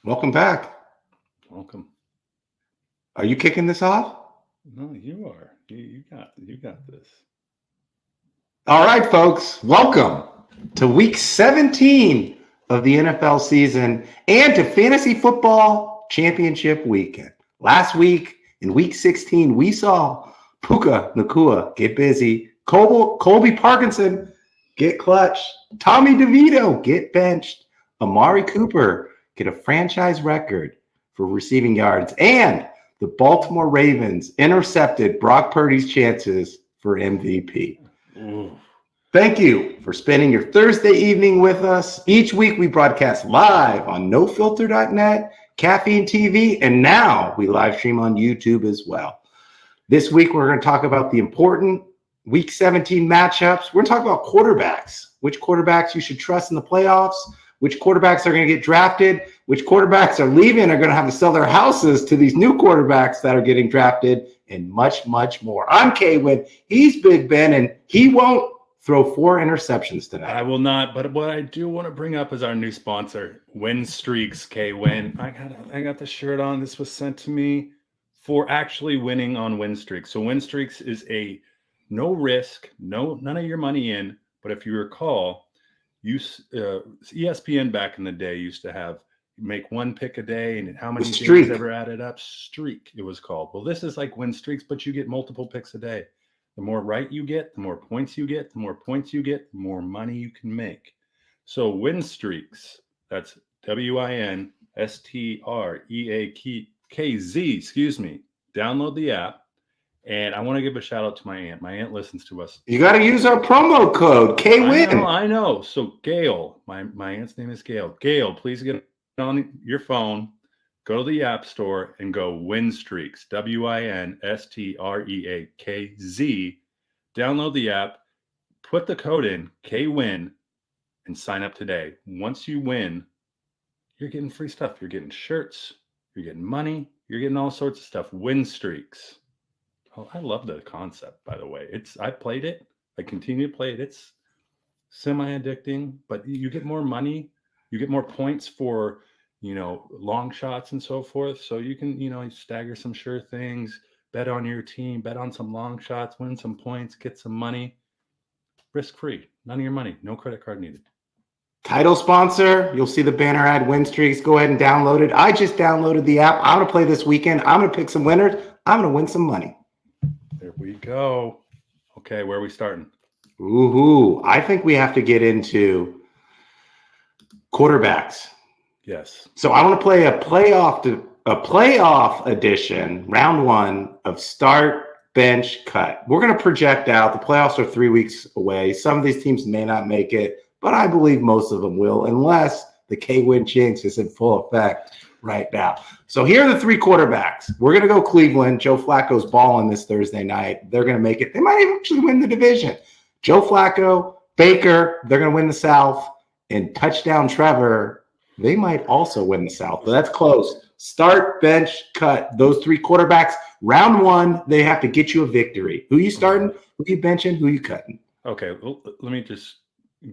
Welcome back. Welcome. Are you kicking this off? No, you are. You got this. All right, folks. Welcome to week 17 of the NFL season and to Fantasy Football Championship weekend. Last week in week 16, we saw Puka Nacua get busy, Colby Parkinson get clutch, Tommy DeVito get benched, Amari Cooper get a franchise record for receiving yards, and the Baltimore Ravens intercepted Brock Purdy's chances for MVP. Ooh. Thank you for spending your Thursday evening with us. Each week we broadcast live on nofilter.net, Caffeine TV, and now we live stream on YouTube as well. This week we're going to talk about the important week 17 matchups. We're going to talk about quarterbacks, which quarterbacks you should trust in the playoffs, which quarterbacks are going to get drafted, which quarterbacks are leaving, are going to have to sell their houses to these new quarterbacks that are getting drafted, and much, much more. I'm K-Win. He's Big Ben, and he won't throw 4 interceptions tonight. I will not, but what I do want to bring up is our new sponsor, Win Streaks, K-Win. I got the shirt on. This was sent to me for actually winning on Win Streaks. So Win Streaks is a no risk, none of your money in, but if you recall, ESPN back in the day used to have make one pick a day, and how many days ever added up? Streak, it was called. Well, this is like Win Streaks, but you get multiple picks a day. The more right you get, the more points you get. The more points you get, the more money you can make. So Win Streaks, that's WINSTREAKZ, Download the app. And I want to give a shout out to my aunt. My aunt listens to us. You got to use our promo code, K-Win. I know. So Gail, my aunt's name is Gail. Gail, please get on your phone, go to the App Store and go Win Streaks, WINSTREAKZ. Download the app, put the code in, K-Win, and sign up today. Once you win, you're getting free stuff. You're getting shirts, you're getting money, you're getting all sorts of stuff. Win Streaks. Oh, I love the concept, by the way. I played it. I continue to play it. It's semi-addicting, but you get more money. You get more points for, long shots and so forth. So you can, stagger some sure things, bet on your team, bet on some long shots, win some points, get some money. Risk-free. None of your money. No credit card needed. Title sponsor. You'll see the banner ad, Win Streaks. Go ahead and download it. I just downloaded the app. I'm going to play this weekend. I'm going to pick some winners. I'm going to win some money. There we go. Okay, where are we starting? Ooh, I think we have to get into quarterbacks. Yes. So I want to play a playoff edition, round 1 of Start, Bench, Cut. We're going to project out. The playoffs are 3 weeks away. Some of these teams may not make it, but I believe most of them will, unless the K-Win jinx is in full effect right now. So here are the 3 quarterbacks. We're going to go Cleveland. Joe Flacco's balling this Thursday night. They're going to make it. They might actually win the division. Joe Flacco, Baker, they're going to win the South. And touchdown Trevor, they might also win the South. But that's close. Start, bench, cut. Those 3 quarterbacks. Round 1, they have to get you a victory. Who you starting? Who you benching? Who you cutting? Okay, well, let me just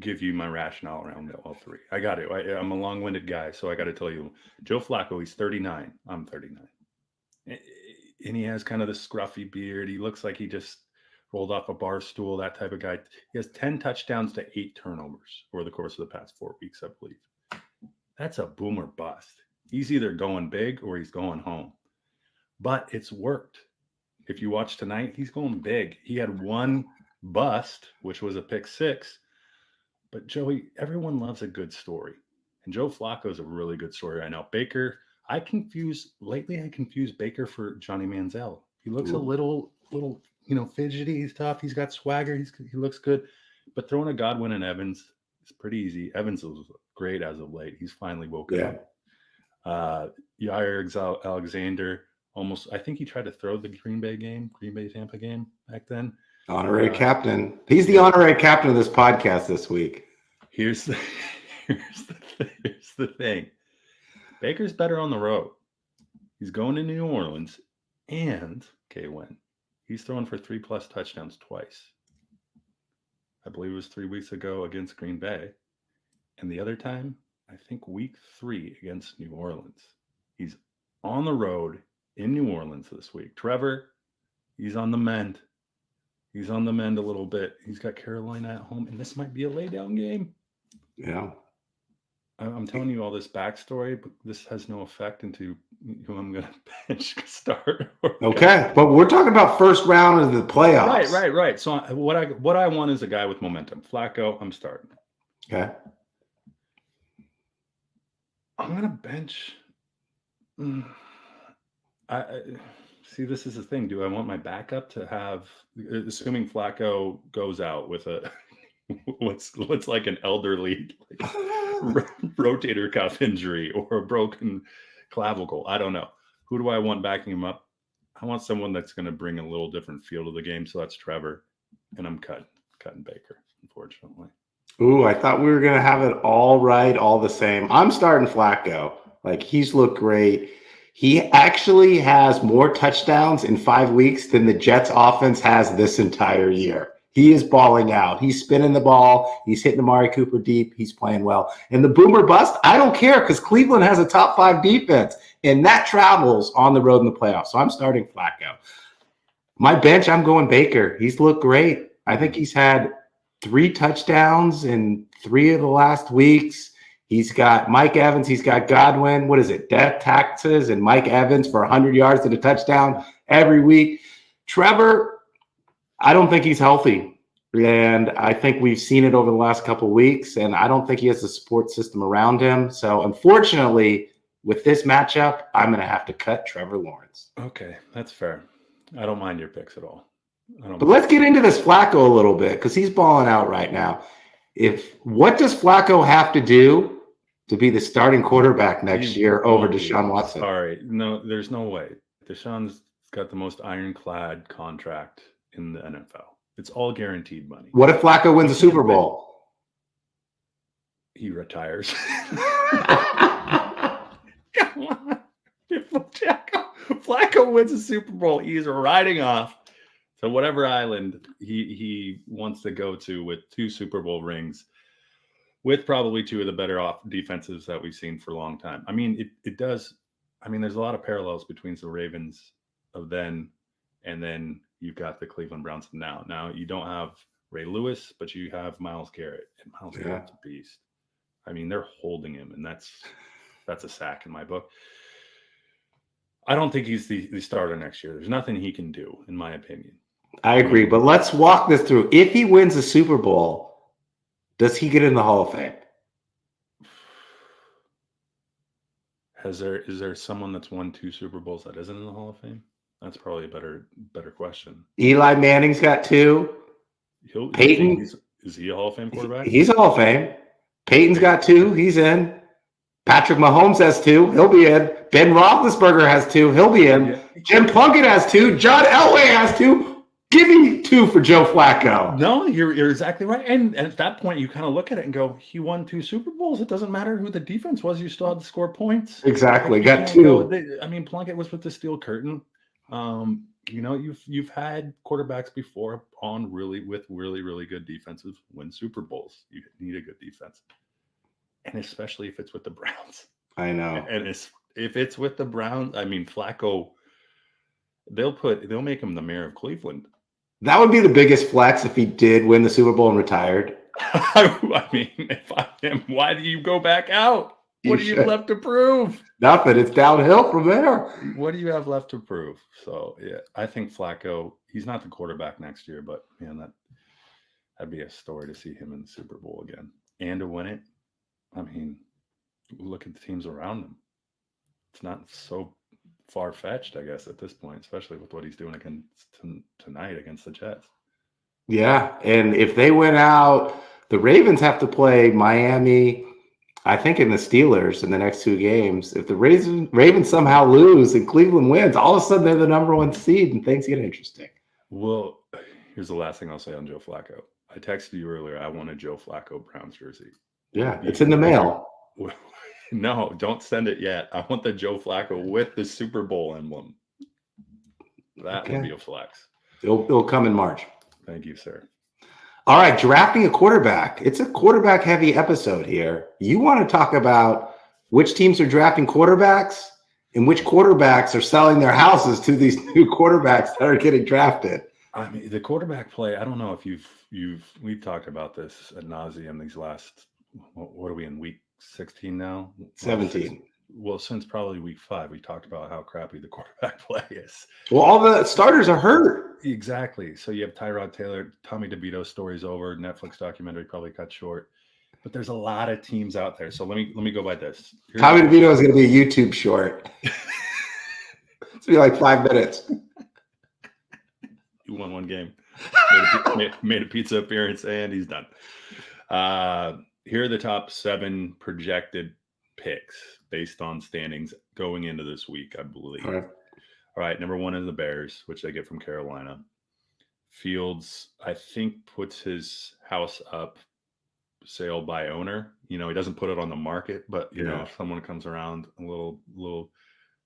give you my rationale around all 3. I got it. I'm a long-winded guy, so I got to tell you. Joe Flacco, he's 39. I'm 39. And he has kind of the scruffy beard. He looks like he just rolled off a bar stool, that type of guy. He has 10 touchdowns to 8 turnovers over the course of the past 4 weeks, I believe. That's a boom or bust. He's either going big or he's going home. But it's worked. If you watch tonight, he's going big. He had one bust, which was a pick 6. But Joey, everyone loves a good story. And Joe Flacco is a really good story right now. Baker, I confuse Baker for Johnny Manziel. He looks a little, fidgety. He's tough. He's got swagger. He looks good. But throwing a Godwin and Evans is pretty easy. Evans was great as of late. He's finally woken up. Jair Alexander, I think he tried to throw the Green Bay Tampa game back then. Honorary captain. He's the honorary captain of this podcast this week. Here's the thing. Baker's better on the road. He's going to New Orleans, and K-Win. He's throwing for 3+ touchdowns twice. I believe it was 3 weeks ago against Green Bay. And the other time, I think week 3 against New Orleans. He's on the road in New Orleans this week. Trevor, he's on the mend. He's on the mend a little bit. He's got Carolina at home, and this might be a laydown game. Yeah. I'm telling you all this backstory, but this has no effect into who I'm going to bench start. Okay, but we're talking about first round of the playoffs. Right. So what I want is a guy with momentum. Flacco, I'm starting. Okay. I'm going to bench. I see. This is the thing. Do I want my backup to have, assuming Flacco goes out with a what's like an elderly rotator cuff injury or a broken clavicle? I don't know. Who do I want backing him up? I want someone that's going to bring a little different feel to the game. So that's Trevor, and I'm cutting Baker, unfortunately. Ooh, I thought we were going to have it all right, all the same. I'm starting Flacco. Like, he's looked great. He actually has more touchdowns in 5 weeks than the Jets offense has this entire year. He is balling out. He's spinning the ball. He's hitting Amari Cooper deep. He's playing well. And the boomer bust, I don't care because Cleveland has a top 5 defense, and that travels on the road in the playoffs. So I'm starting Flacco. My bench, I'm going Baker. He's looked great. I think he's had 3 touchdowns in 3 of the last weeks. He's got Mike Evans. He's got Godwin. What is it? Death taxes and Mike Evans for 100 yards and a touchdown every week. Trevor, I don't think he's healthy. And I think we've seen it over the last couple of weeks. And I don't think he has a support system around him. So unfortunately, with this matchup, I'm going to have to cut Trevor Lawrence. Okay, that's fair. I don't mind your picks at all. But let's get into this Flacco a little bit because he's balling out right now. What does Flacco have to do to be the starting quarterback next year over Deshaun Watson? Sorry, no, there's no way. Deshaun's got the most ironclad contract in the NFL. It's all guaranteed money. What if Flacco wins a Super Bowl? He retires. Come on. If Flacco wins a Super Bowl, he's riding off to whatever island he wants to go to with 2 Super Bowl rings, with probably 2 of the better off defenses that we've seen for a long time. I mean, it does. I mean, there's a lot of parallels between the Ravens of then and then you've got the Cleveland Browns of now. Now you don't have Ray Lewis, but you have Myles Garrett, and Myles Garrett's a beast. I mean, they're holding him, and that's a sack in my book. I don't think he's the starter next year. There's nothing he can do, in my opinion. I agree, but let's walk this through. If he wins a Super Bowl, does he get in the Hall of Fame? Is there someone that's won 2 Super Bowls that isn't in the Hall of Fame? That's probably a better question. Eli Manning's got 2. Peyton, is he a Hall of Fame quarterback? He's a Hall of Fame. Peyton's got 2. He's in. Patrick Mahomes has 2. He'll be in. Ben Roethlisberger has 2. He'll be in. Yeah. Jim Plunkett has 2. John Elway has 2. Give me 2 for Joe Flacco. No, you're exactly right. And at that point, you kind of look at it and go, he won 2 Super Bowls. It doesn't matter who the defense was. You still had to score points. Exactly. Got 2. I mean, Plunkett was with the steel curtain. You've had quarterbacks before with really good defenses win Super Bowls. You need a good defense. And especially if it's with the Browns. I know. And if it's with the Browns, I mean, Flacco, they'll make him the mayor of Cleveland. That would be the biggest flex if he did win the Super Bowl and retired. I mean, if I am, why do you go back out? What do you have left to prove? Nothing. It's downhill from there. What do you have left to prove? So, yeah, I think Flacco, he's not the quarterback next year, but, man, that'd be a story to see him in the Super Bowl again. And to win it, I mean, look at the teams around him. It's not so far-fetched, I guess, at this point, especially with what he's doing tonight against the Jets. Yeah, and if they went out, the Ravens have to play Miami, I think, in the Steelers in the next 2 games. If the Ravens somehow lose and Cleveland wins, all of a sudden they're the number 1 seed and things get interesting. Well, here's the last thing I'll say on Joe Flacco. I texted you earlier. I want a Joe Flacco Browns jersey. Yeah, it's in the mail. No, don't send it yet. I want the Joe Flacco with the Super Bowl emblem. That would be a flex. It'll come in March. Thank you, sir. All right, drafting a quarterback. It's a quarterback-heavy episode here. You want to talk about which teams are drafting quarterbacks and which quarterbacks are selling their houses to these new quarterbacks that are getting drafted. I mean, the quarterback play. I don't know if we've talked about this ad nauseum these last. What are we in week 16 now? 17. Well, since probably week 5, we talked about how crappy the quarterback play is. Well, all the starters are hurt. Exactly. So you have Tyrod Taylor, Tommy DeVito story's over. Netflix documentary probably cut short. But there's a lot of teams out there. So let me go by this. Tommy DeVito is going to be a YouTube short. It's be like 5 minutes. He won one game, made a pizza appearance, and he's done. Here are the top 7 projected picks based on standings going into this week, I believe. All right, number 1 is the Bears, which they get from Carolina. Fields, I think, puts his house up, sale by owner. He doesn't put it on the market, but you know, if someone comes around a little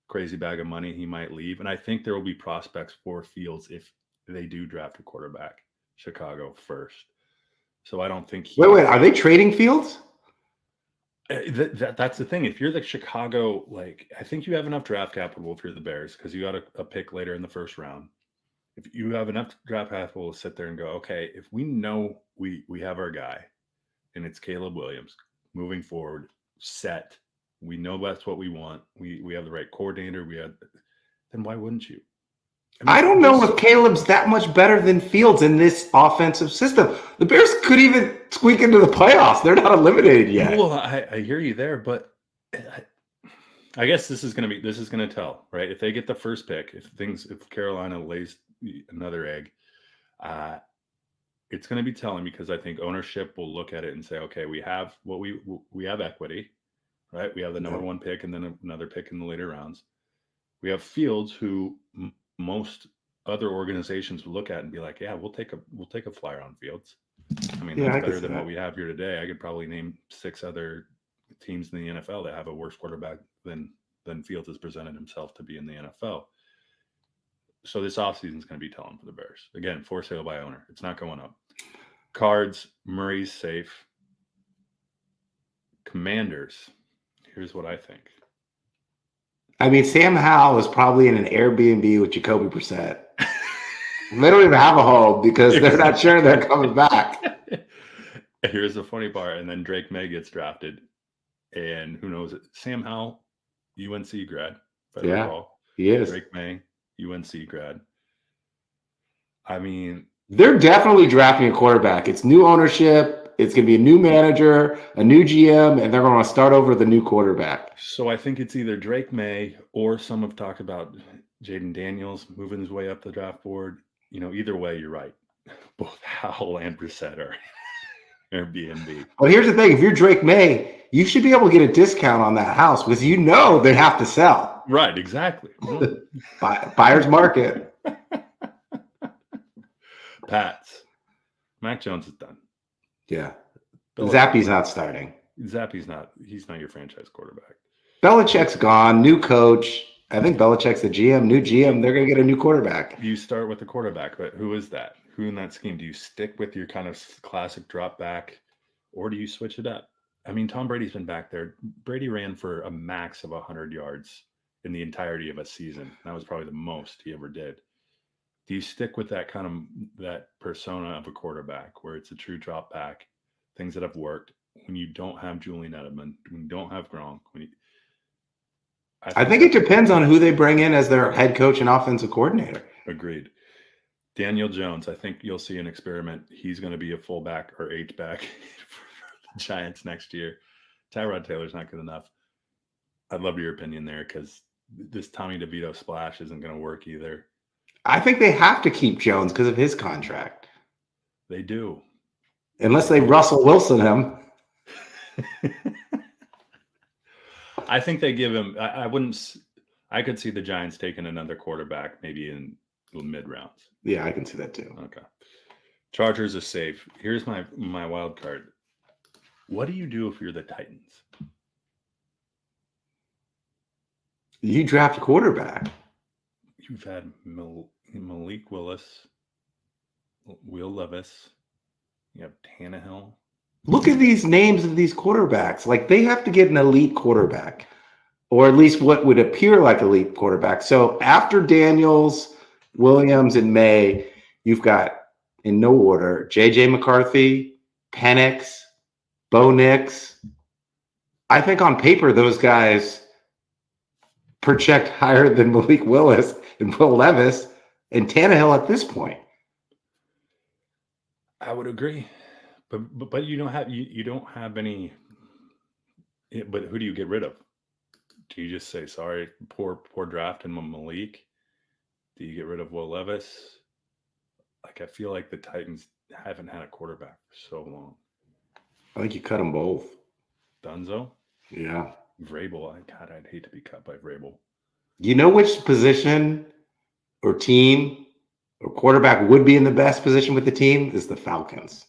crazy bag of money, he might leave. And I think there will be prospects for Fields if they do draft a quarterback. Chicago first. So I don't think Wait, are they trading Fields? That's the thing. If you're the Chicago, I think you have enough draft capital if you're the Bears, because you got a pick later in the first round. If you have enough draft capital to sit there and go, okay, if we know we have our guy and it's Caleb Williams moving forward, set, we know that's what we want. We have the right coordinator. Then why wouldn't you? I don't know if Caleb's that much better than Fields in this offensive system. The Bears could even squeak into the playoffs. They're not eliminated yet. Well, I hear you there, but I guess this is going to tell, right? If they get the first pick, if Carolina lays another egg, it's going to be telling, because I think ownership will look at it and say, okay, we have equity, right? We have the number 1 pick and then another pick in the later rounds. We have Fields, who most other organizations would look at and be like, yeah, we'll take a flyer on Fields. I mean, that's better than what we have here today. I could probably name 6 other teams in the NFL that have a worse quarterback than Fields has presented himself to be in the NFL. So this offseason is going to be telling for the Bears. Again, for sale by owner. It's not going up. Cards, Murray's safe. Commanders. Here's what I think. I mean, Sam Howell is probably in an Airbnb with Jacoby Brissett. They don't even have a home because they're not sure they're coming back. Here's the funny part. And then Drake May gets drafted. And who knows it? Sam Howell, UNC grad. He is. Drake May, UNC grad. I mean, they're definitely drafting a quarterback. It's new ownership. It's going to be a new manager, a new GM, and they're going to start over the new quarterback. So I think it's either Drake May, or some have talked about Jaden Daniels moving his way up the draft board. Either way, you're right. Both Howell and Brissett are Airbnb. Well, here's the thing. If you're Drake May, you should be able to get a discount on that house because they have to sell. Right, exactly. Buyer's market. Pats. Mac Jones is done. Yeah. Zappi's not starting. He's not your franchise quarterback. Belichick's gone. New coach. I think Belichick's the GM. New GM. They're going to get a new quarterback. You start with the quarterback, but who is that? Who in that scheme? Do you stick with your kind of classic drop back, or do you switch it up? I mean, Tom Brady's been back there. Brady ran for a max of 100 yards in the entirety of a season. That was probably the most he ever did. Do you stick with that that persona of a quarterback where it's a true drop back, things that have worked when you don't have Julian Edelman, when you don't have Gronk? I think it depends on who they bring in as their head coach and offensive coordinator. Agreed. Daniel Jones, I think you'll see an experiment. He's going to be a fullback or H-back for the Giants next year. Tyrod Taylor's not good enough. I'd love your opinion there, because this Tommy DeVito splash isn't going to work either. I think they have to keep Jones because of his contract. They do. Unless they Russell Wilson him. I think they give him. I could see the Giants taking another quarterback maybe in the mid rounds. Yeah, I can see that too. Okay. Chargers is safe. Here's my wild card. What do you do if you're the Titans? You draft a quarterback. You've had Malik Willis, Will Levis, You have Tannehill. Look at these names of these quarterbacks. Like, they have to get an elite quarterback, or at least what would appear like elite quarterback. So after Daniels, Williams, and May, you've got, in no order, J.J. McCarthy, Penix, Bo Nix. I think on paper those guys project higher than Malik Willis and Will Levis and Tannehill at this point. I would agree, but you don't have any. But who do you get rid of? Do you just say sorry, poor draft and Malik? Do you get rid of Will Levis? Like, I feel like the Titans haven't had a quarterback for so long. I think you cut them both. Dunzo? Yeah. Vrabel, I'd hate to be cut by Vrabel. You know which position or team or quarterback would be in the best position with the team? Is the Falcons.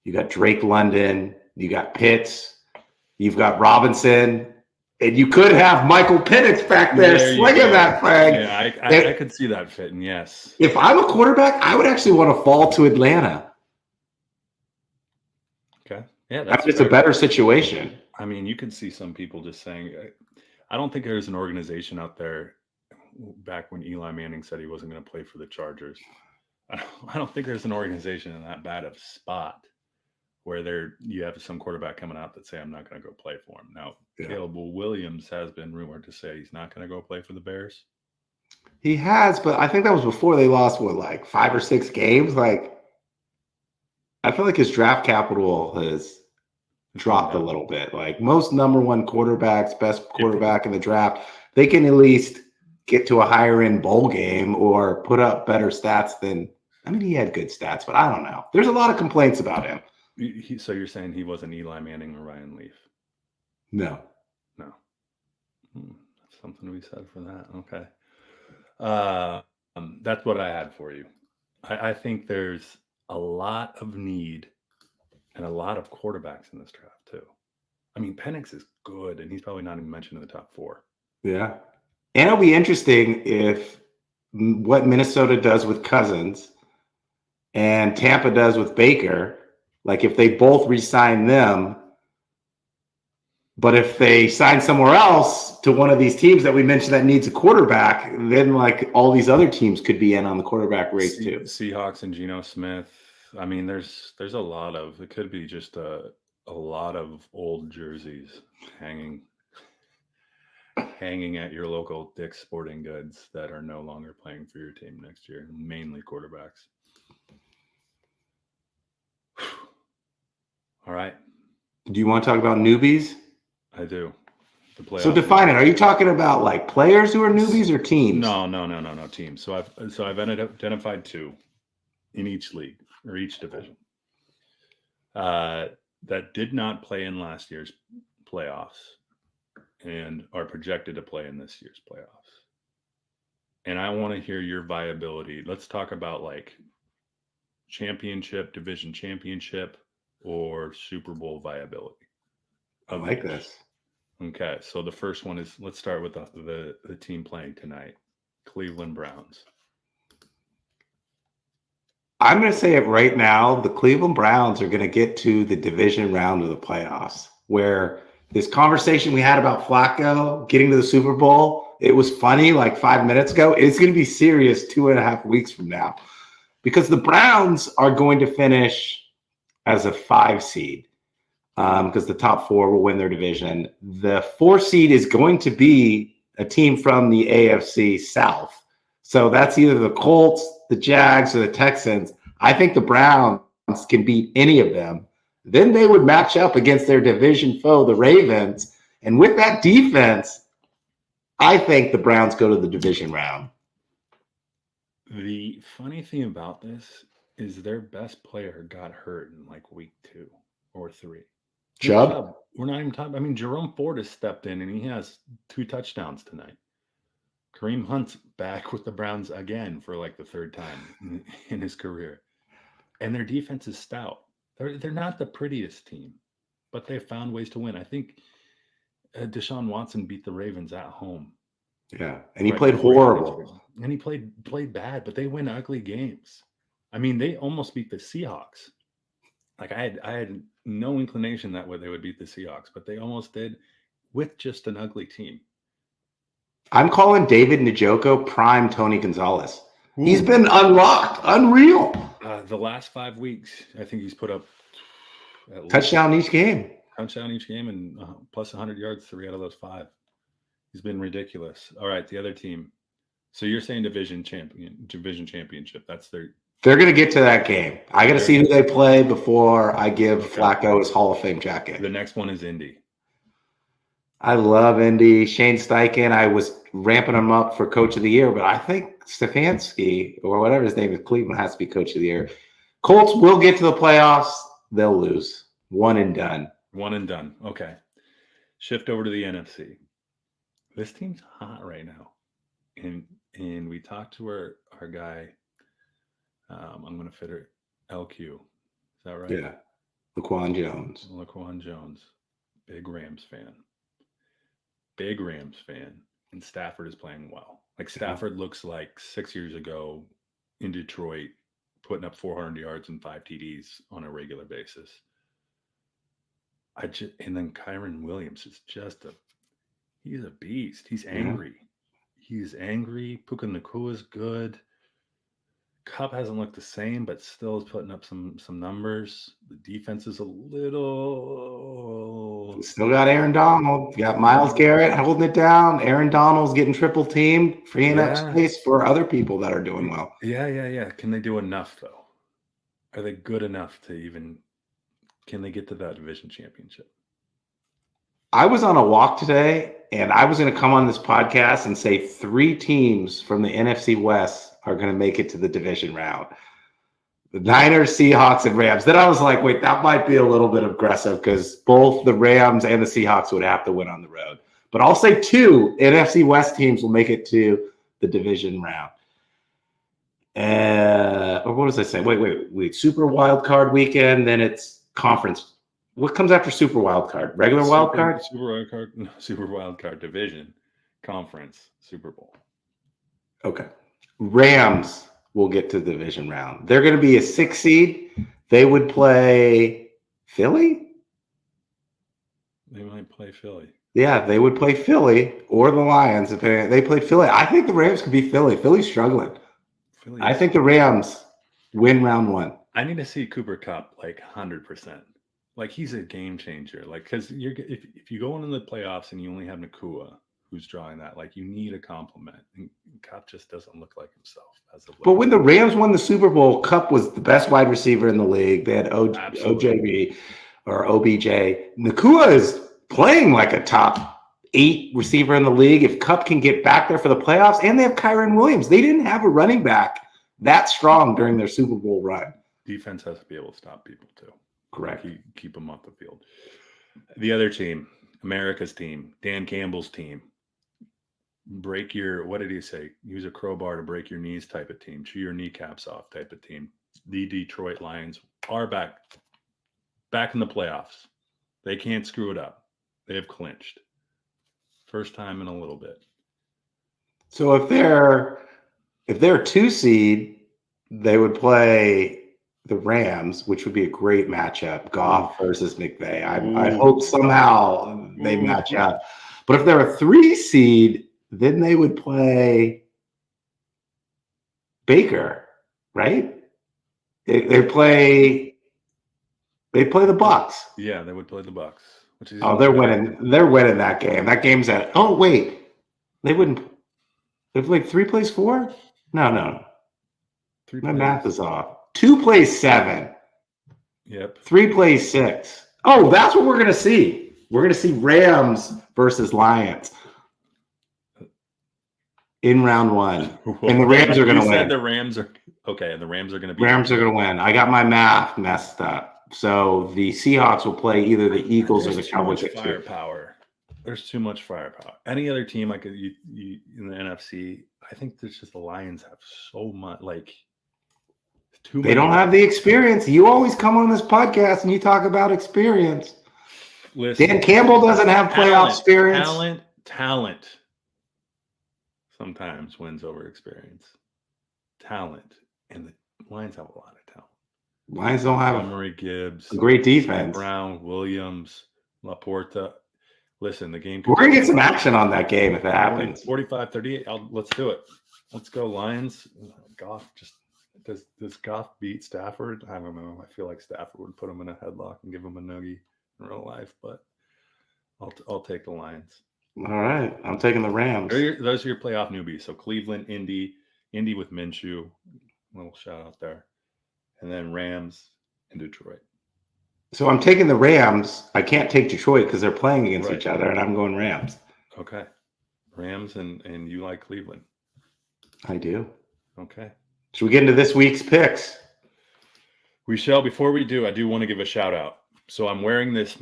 You got Drake London, you got Pitts, you've got Robinson, and you could have Michael Penix back there slinging that flag. Yeah, I could see that fitting, yes. If I'm a quarterback, I would actually want to fall to Atlanta. Okay. Yeah, that's it's a better situation. I mean, you could see some people just saying, I don't think there's an organization out there back when Eli Manning said he wasn't going to play for the Chargers. I don't think there's an organization in that bad of spot where you have some quarterback coming out that say, I'm not going to go play for him. Now, Caleb Williams has been rumored to say he's not going to go play for the Bears. He has, but I think that was before they lost, 5 or 6 games? Like, I feel like his draft capital has dropped a little bit. Like, most number one quarterbacks, best quarterback in the draft, they can at least get to a higher end bowl game or put up better stats than, I mean, he had good stats, but I don't know. There's a lot of complaints about him. So you're saying he wasn't Eli Manning or Ryan Leaf? No. That's something to be said for that. Okay. That's what I had for you. I think there's a lot of need and a lot of quarterbacks in this draft too. I mean, Penix is good, and he's probably not even mentioned in the top 4. Yeah. And it'll be interesting if what Minnesota does with Cousins and Tampa does with Baker, like if they both re-sign them, but if they sign somewhere else to one of these teams that we mentioned that needs a quarterback, then like all these other teams could be in on the quarterback race too. Seahawks and Geno Smith. I mean, there's a lot of, it could be just a lot of old jerseys hanging at your local Dick's Sporting Goods that are no longer playing for your team next year, mainly quarterbacks. All right. Do you want to talk about newbies? I do. So define it. Are you talking about like players who are newbies or teams? No, teams. So I've identified 2 in each league or each division that did not play in last year's playoffs and are projected to play in this year's playoffs. And I want to hear your viability. Let's talk about like championship, division championship, or Super Bowl viability. I like this. Okay, so the first one is, let's start with the team playing tonight, Cleveland Browns. I'm going to say it right now. The Cleveland Browns are going to get to the division round of the playoffs, where this conversation we had about Flacco getting to the Super Bowl, it was funny like 5 minutes ago. It's going to be serious 2.5 weeks from now, because the Browns are going to finish as a 5 seed because the top 4 will win their division. The 4 seed is going to be a team from the AFC South. So that's either the Colts, the Jags, or the Texans. I think the Browns can beat any of them. Then they would match up against their division foe, the Ravens. And with that defense, I think the Browns go to the division round. The funny thing about this is their best player got hurt in like week 2 or 3. Chubb? We're not even talking. I mean, Jerome Ford has stepped in and he has 2 touchdowns tonight. Kareem Hunt's back with the Browns again for like the 3rd time in his career. And their defense is stout. They're not the prettiest team, but they found ways to win. I think Deshaun Watson beat the Ravens at home. Yeah, and he played horrible. And he played bad, but they win ugly games. I mean, they almost beat the Seahawks Like I had no inclination that way they would beat the Seahawks, but they almost did with just an ugly team. I'm calling David Njoku prime Tony Gonzalez. He's Ooh. been unlocked, unreal. The last 5 weeks, I think he's put up at Touchdown each game. Touchdown each game and plus 100 yards 3 out of those 5. He's been ridiculous. All right, the other team. So you're saying division championship. That's their. They're going to get to that game. I got to see who they play before I give Flacco his Hall of Fame jacket. The next one is Indy. I love Indy. Shane Steichen. I was ramping him up for Coach of the Year, but I think Stefanski or whatever his name is, Cleveland has to be Coach of the Year. Colts will get to the playoffs. They'll lose. One and done. One and done. Okay. Shift over to the NFC. This team's hot right now. And we talked to our guy. I'm going to fit her LQ. Is that right? Yeah. Laquan Jones. Laquan Jones. Big Rams fan. Big Rams fan. And Stafford is playing well. Like Stafford looks like 6 years ago in Detroit, putting up 400 yards and 5 TDs on a regular basis. And then Kyron Williams is he's a beast. He's angry. He's angry. Puka Nacua is good. Cup hasn't looked the same, but still is putting up some numbers. The defense is a little. Still got Aaron Donald. Got Myles Garrett holding it down. Aaron Donald's getting triple teamed, freeing up space for other people that are doing well. Yeah. Can they do enough though? Are they good enough to even? Can they get to that division championship? I was on a walk today, and I was going to come on this podcast and say 3 teams from the NFC West are going to make it to the division round. The Niners, Seahawks, and Rams. Then I was like, wait, that might be a little bit aggressive because both the Rams and the Seahawks would have to win on the road. But I'll say 2 NFC West teams will make it to the division round. Or what was I saying? Wait. Super wild card weekend, then it's conference. What comes after Super Wild Card? Regular Wild Card? Super Wild Card? No, Super Wild Card division, conference, Super Bowl. Okay. Rams will get to the division round. They're going to be a 6 seed. They would play Philly? They might play Philly. Yeah, they would play Philly or the Lions. If they play Philly. I think the Rams could be Philly. Philly's struggling. I think the Rams win round 1. I need to see Cooper Kupp like 100%. Like he's a game changer. Like because if you go into the playoffs and you only have Nacua who's drawing that, like you need a compliment. And Kupp just doesn't look like himself as of late. But when the Rams won the Super Bowl, Kupp was the best wide receiver in the league. They had OJB or OBJ. Nacua is playing like a top 8 receiver in the league. If Kupp can get back there for the playoffs, and they have Kyron Williams. They didn't have a running back that strong during their Super Bowl run. Defense has to be able to stop people too. Correct. Keep them off the field. The other team, America's team, Dan Campbell's team. What did he say? Use a crowbar to break your knees type of team. Chew your kneecaps off type of team. The Detroit Lions are back in the playoffs. They can't screw it up. They have clinched. First time in a little bit. So if they're 2 seed, they would play the Rams, which would be a great matchup. Goff versus McVay. I hope somehow they match up. But if they're a 3 seed, then they would play Baker, right? They play the Bucs. Yeah, they would play the Bucs. They're winning. They're winning that game. That game's at. Oh wait, they wouldn't. They played 3 plays 4. No. My math is off. 2 plays 7. Yep. 3 plays 6. Oh, that's what we're going to see. We're going to see Rams versus Lions in round 1. And the Rams are going to win. The Rams are okay, and the Rams are going to be. Rams are going to win. I got my math messed up. So the Seahawks will play either the Eagles or the Cowboys. Firepower. There's too much firepower. Any other team like you in the NFC, I think there's just the Lions have so much They don't have the experience. You always come on this podcast and you talk about experience. Listen, Dan Campbell doesn't have playoff experience. Talent sometimes wins over experience. Talent. And the Lions have a lot of talent. Lions don't have Montgomery, Gibbs, a great defense. Brown, Williams, Laporta. Listen, the game. We're going to get some action on that game if it happens. 45-38. Let's do it. Let's go, Lions. Goff just does Goff beat Stafford? I don't know. I feel like Stafford would put him in a headlock and give him a noogie in real life, but I'll take the Lions. All right, I'm taking the Rams. Those are your playoff newbies. So Cleveland, Indy with Minshew. Little shout out there, and then Rams and Detroit. So I'm taking the Rams. I can't take Detroit because they're playing against each other, and I'm going Rams. Okay, Rams and you like Cleveland. I do. Okay. Should we get into this week's picks? We shall. Before we do, I do want to give a shout out. So I'm wearing this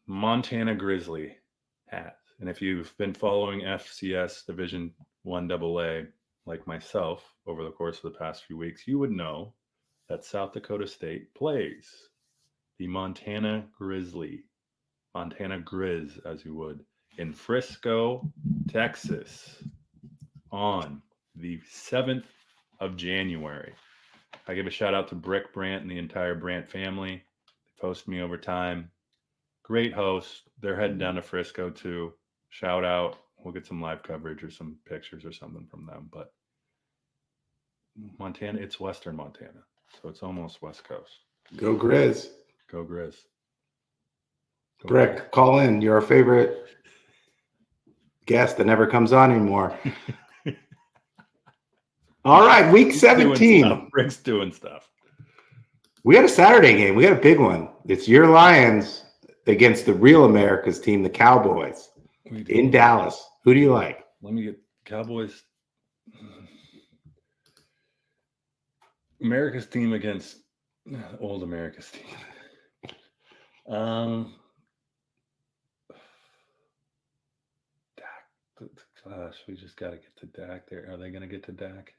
Montana Grizzly hat. And if you've been following FCS Division I AA like myself over the course of the past few weeks, you would know that South Dakota State plays the Montana Grizzly, Montana Grizz, as you would, in Frisco, Texas, on the 7th of January. I give a shout out to Brick Brandt and the entire Brandt family. They hosted me over time. Great host. They're heading down to Frisco too. Shout out. We'll get some live coverage or some pictures or something from them. But Montana, it's Western Montana. So it's almost West Coast. Go Grizz. Go Grizz. Go Brick, Grizz. call in. You're our favorite guest that never comes on anymore. All right, week 17. Brick's doing stuff. We got a Saturday game. We got a big one. It's your Lions against the real America's team, the Cowboys, in Dallas. Who do you like? Let me get Cowboys. America's team against old America's team. Dak. Gosh, we just got to get to Dak there. Are they going to get to Dak?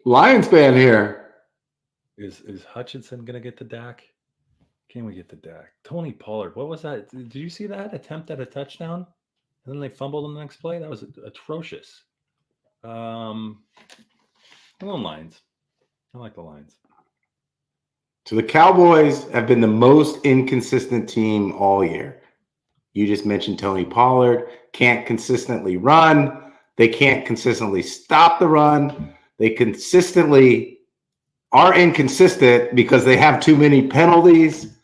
Lions fan here. Is Hutchinson going to get to Dak? Can we get to Dak? Tony Pollard. What was that? Did you see that attempt at a touchdown? And then they fumbled on the next play? That was atrocious. I'm going Lions. I like the Lions. So the Cowboys have been the most inconsistent team all year. You just mentioned Tony Pollard. Can't consistently run. They can't consistently stop the run. They consistently are inconsistent because they have too many penalties.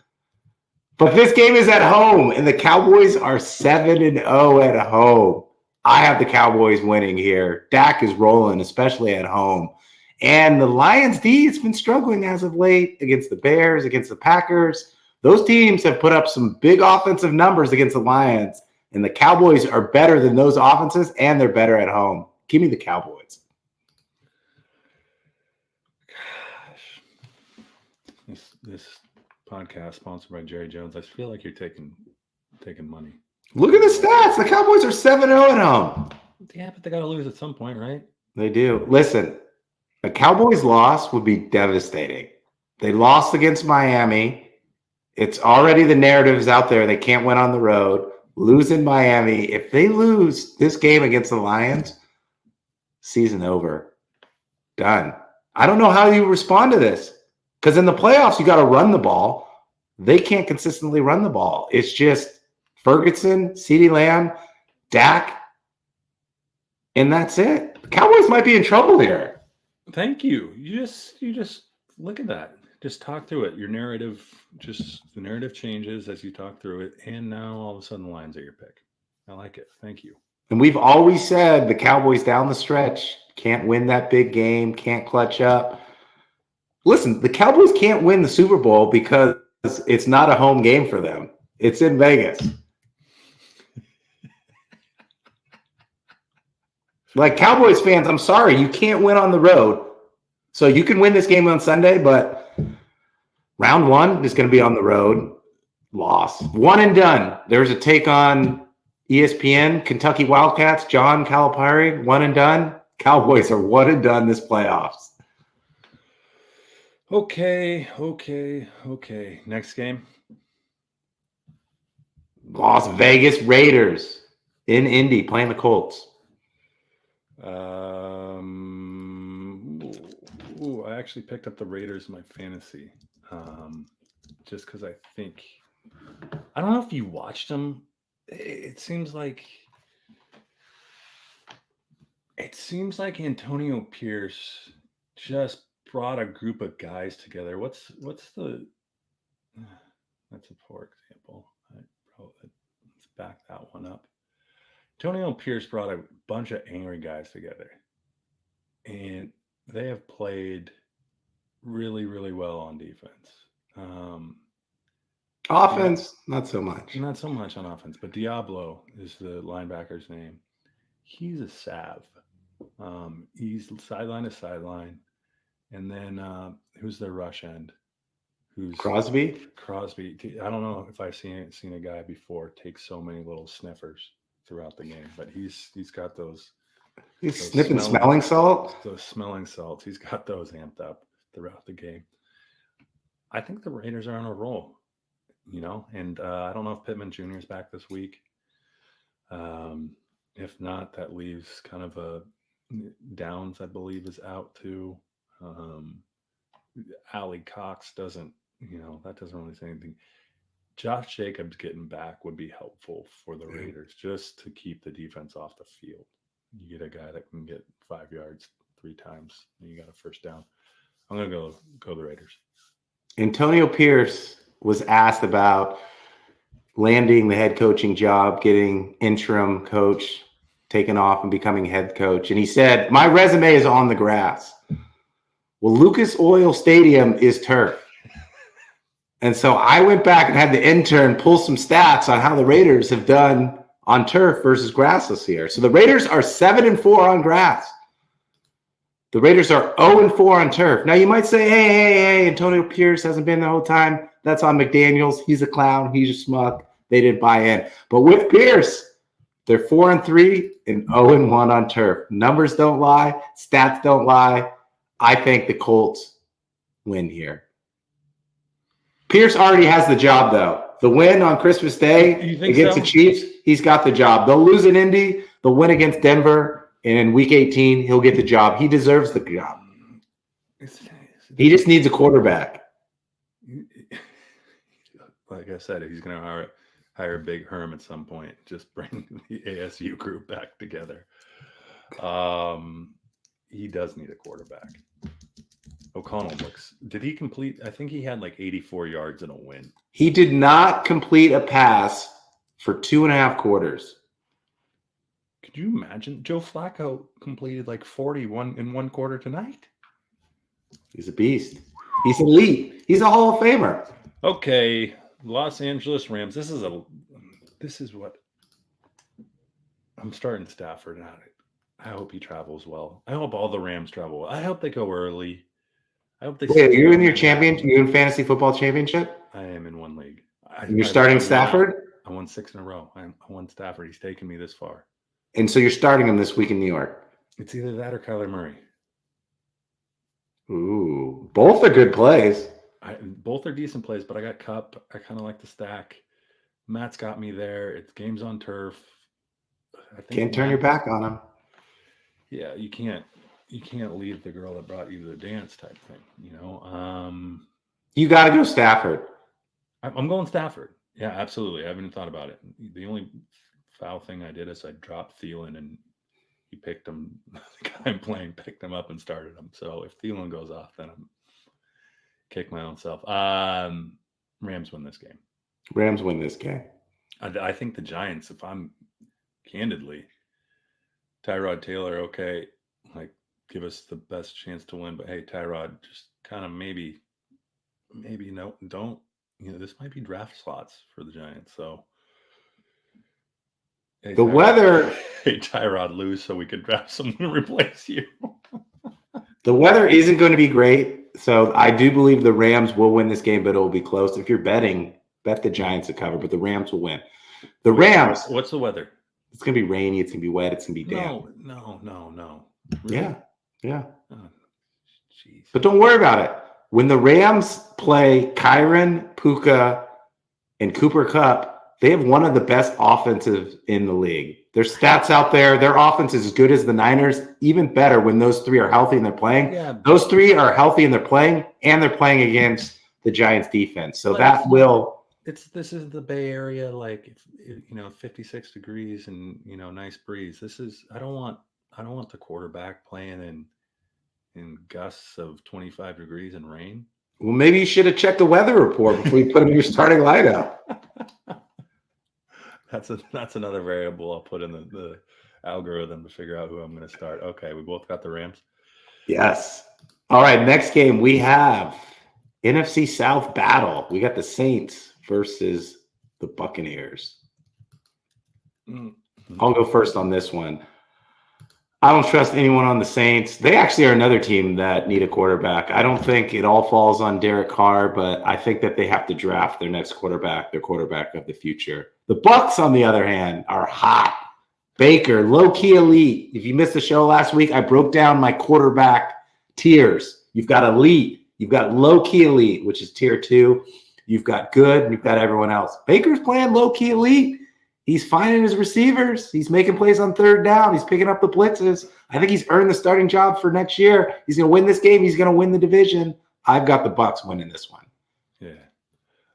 But this game is at home, and the Cowboys are 7-0 at home. I have the Cowboys winning here. Dak is rolling, especially at home. And the Lions D has been struggling as of late against the Bears, against the Packers. Those teams have put up some big offensive numbers against the Lions, and the Cowboys are better than those offenses, and they're better at home. Give me the Cowboys. Gosh. This podcast sponsored by Jerry Jones. I feel like you're taking money. Look at the stats. The Cowboys are 7-0 at home. Yeah, but they got to lose at some point, right? They do. Listen, a Cowboys loss would be devastating. They lost against Miami. It's already the narratives out there. They can't win on the road. Lose in Miami. If they lose this game against the Lions, season over. Done. I don't know how you respond to this. Because in the playoffs, you got to run the ball. They can't consistently run the ball. It's just Ferguson, CeeDee Lamb, Dak, and that's it. The Cowboys might be in trouble here. Thank you. You just look at that. Just talk through it. Your narrative, the narrative changes as you talk through it, and now all of a sudden the Lions are your pick. I like it. Thank you. And we've always said the Cowboys down the stretch can't win that big game, can't clutch up. Listen, the Cowboys can't win the Super Bowl because it's not a home game for them. It's in Vegas. Like Cowboys fans, I'm sorry, you can't win on the road. So you can win this game on Sunday, but round one is going to be on the road. Loss. One and done. There's a take on ESPN, Kentucky Wildcats, John Calipari, one and done. Cowboys are one and done this playoffs. Okay. Next game. Las Vegas Raiders in Indy playing the Colts. I actually picked up the Raiders in my fantasy, just because I think I don't know if you watched them. It seems like Antonio Pierce just brought a group of guys together. What's the? That's a poor example. Let's back that one up. Antonio Pierce brought a bunch of angry guys together, and they have played really, really well on defense. Offense, not so much. Not so much on offense, but Diablo is the linebacker's name. He's a sav. He's sideline to sideline. And then who's their rush end? Who's Crosby? I don't know if I've seen a guy before take so many little sniffers throughout the game, but he's got those. He's sniffing smelling salts? Those smelling salts. He's got those amped up throughout the game. I think the Raiders are on a roll, and I don't know if Pittman Jr. is back this week. If not, that leaves kind of a Downs, I believe, is out too. Ali Cox doesn't, that doesn't really say anything. Josh Jacobs getting back would be helpful for the Raiders just to keep the defense off the field. You get a guy that can get 5 yards 3 times, and you got a first down. I'm going to go the Raiders. Antonio Pierce was asked about landing the head coaching job, getting interim coach, taken off and becoming head coach. And he said, my resume is on the grass. Well, Lucas Oil Stadium is turf. And so I went back and had the intern pull some stats on how the Raiders have done on turf versus grass this year. So the Raiders are 7-4 on grass. The Raiders are 0-4 on turf. Now you might say, hey, Antonio Pierce hasn't been the whole time. That's on McDaniels. He's a clown. He's a schmuck. They didn't buy in. But with Pierce, they're 4-3 and 0-1 on turf. Numbers don't lie. Stats don't lie. I think the Colts win here. Pierce already has the job, though. The win on Christmas Day against the Chiefs, he's got the job. They'll lose in Indy. They'll win against Denver. And in Week 18, he'll get the job. He deserves the job. He just needs a quarterback. Like I said, he's going to hire Big Herm at some point. Just bring the ASU group back together. He does need a quarterback. O'Connell did he complete? I think he had like 84 yards in a win. He did not complete a pass for 2.5 quarters. Could you imagine? Joe Flacco completed like 41 in 1 quarter tonight. He's a beast. He's elite. He's a Hall of Famer. Okay, Los Angeles Rams. This is what I'm starting Stafford out. I hope he travels well. I hope all the Rams travel well. I hope they go early. I hope they. Wait, are you in your championship? You in fantasy football championship? I am in one league. You're starting Stafford? I won 6 in a row. I won Stafford. He's taken me this far. And so you're starting him this week in New York. It's either that or Kyler Murray. Ooh, both are good plays. Both are decent plays, but I got Kupp. I kind of like the stack. Matt's got me there. It's games on turf. I think Can't turn your back on him. Yeah, you can't leave the girl that brought you to the dance type thing, You got to go Stafford. I'm going Stafford. Yeah, absolutely. I haven't even thought about it. The only foul thing I did is I dropped Thielen and he picked him. The guy I'm playing picked him up and started him. So if Thielen goes off, then I'm kick my own self. Rams win this game. Rams win this game. I think the Giants, if I'm candidly, Tyrod Taylor, okay, like give us the best chance to win. But hey, Tyrod, just kind of maybe no, don't. This might be draft slots for the Giants. So hey, the weather. Hey, Tyrod, lose so we could draft someone to replace you. The weather isn't going to be great, so I do believe the Rams will win this game, but it will be close. If you're betting, bet the Giants to cover, but the Rams will win. The Rams. What's the weather? It's going to be rainy. It's going to be wet. It's going to be damp. No. Really? Yeah. Oh, jeez. But don't worry about it. When the Rams play Kyren, Puka, and Cooper Kupp, they have one of the best offensives in the league. There's stats out there. Their offense is as good as the Niners, even better when those three are healthy and they're playing. Yeah. Those three are healthy and they're playing against the Giants defense. So that will. This is the Bay Area, like 56 degrees and nice breeze. I don't want the quarterback playing in gusts of 25 degrees and rain. Well, maybe you should have checked the weather report before you put him in your starting lineup. That's another variable I'll put in the algorithm to figure out who I'm going to start. Okay, we both got the Rams. Yes. All right, next game we have NFC South battle. We got the Saints versus the Buccaneers. I'll go first on this one. I don't trust anyone on the Saints. They actually are another team that need a quarterback. I don't think it all falls on Derek Carr, but I think that they have to draft their next quarterback, their quarterback of the future. The Bucs, on the other hand, are hot. Baker, low-key elite. If you missed the show last week, I broke down my quarterback tiers. You've got elite. You've got low-key elite, which is tier 2. You've got good, and you've got everyone else. Baker's playing low-key elite. He's finding his receivers. He's making plays on third down. He's picking up the blitzes. I think he's earned the starting job for next year. He's going to win this game. He's going to win the division. I've got the Bucs winning this one. Yeah.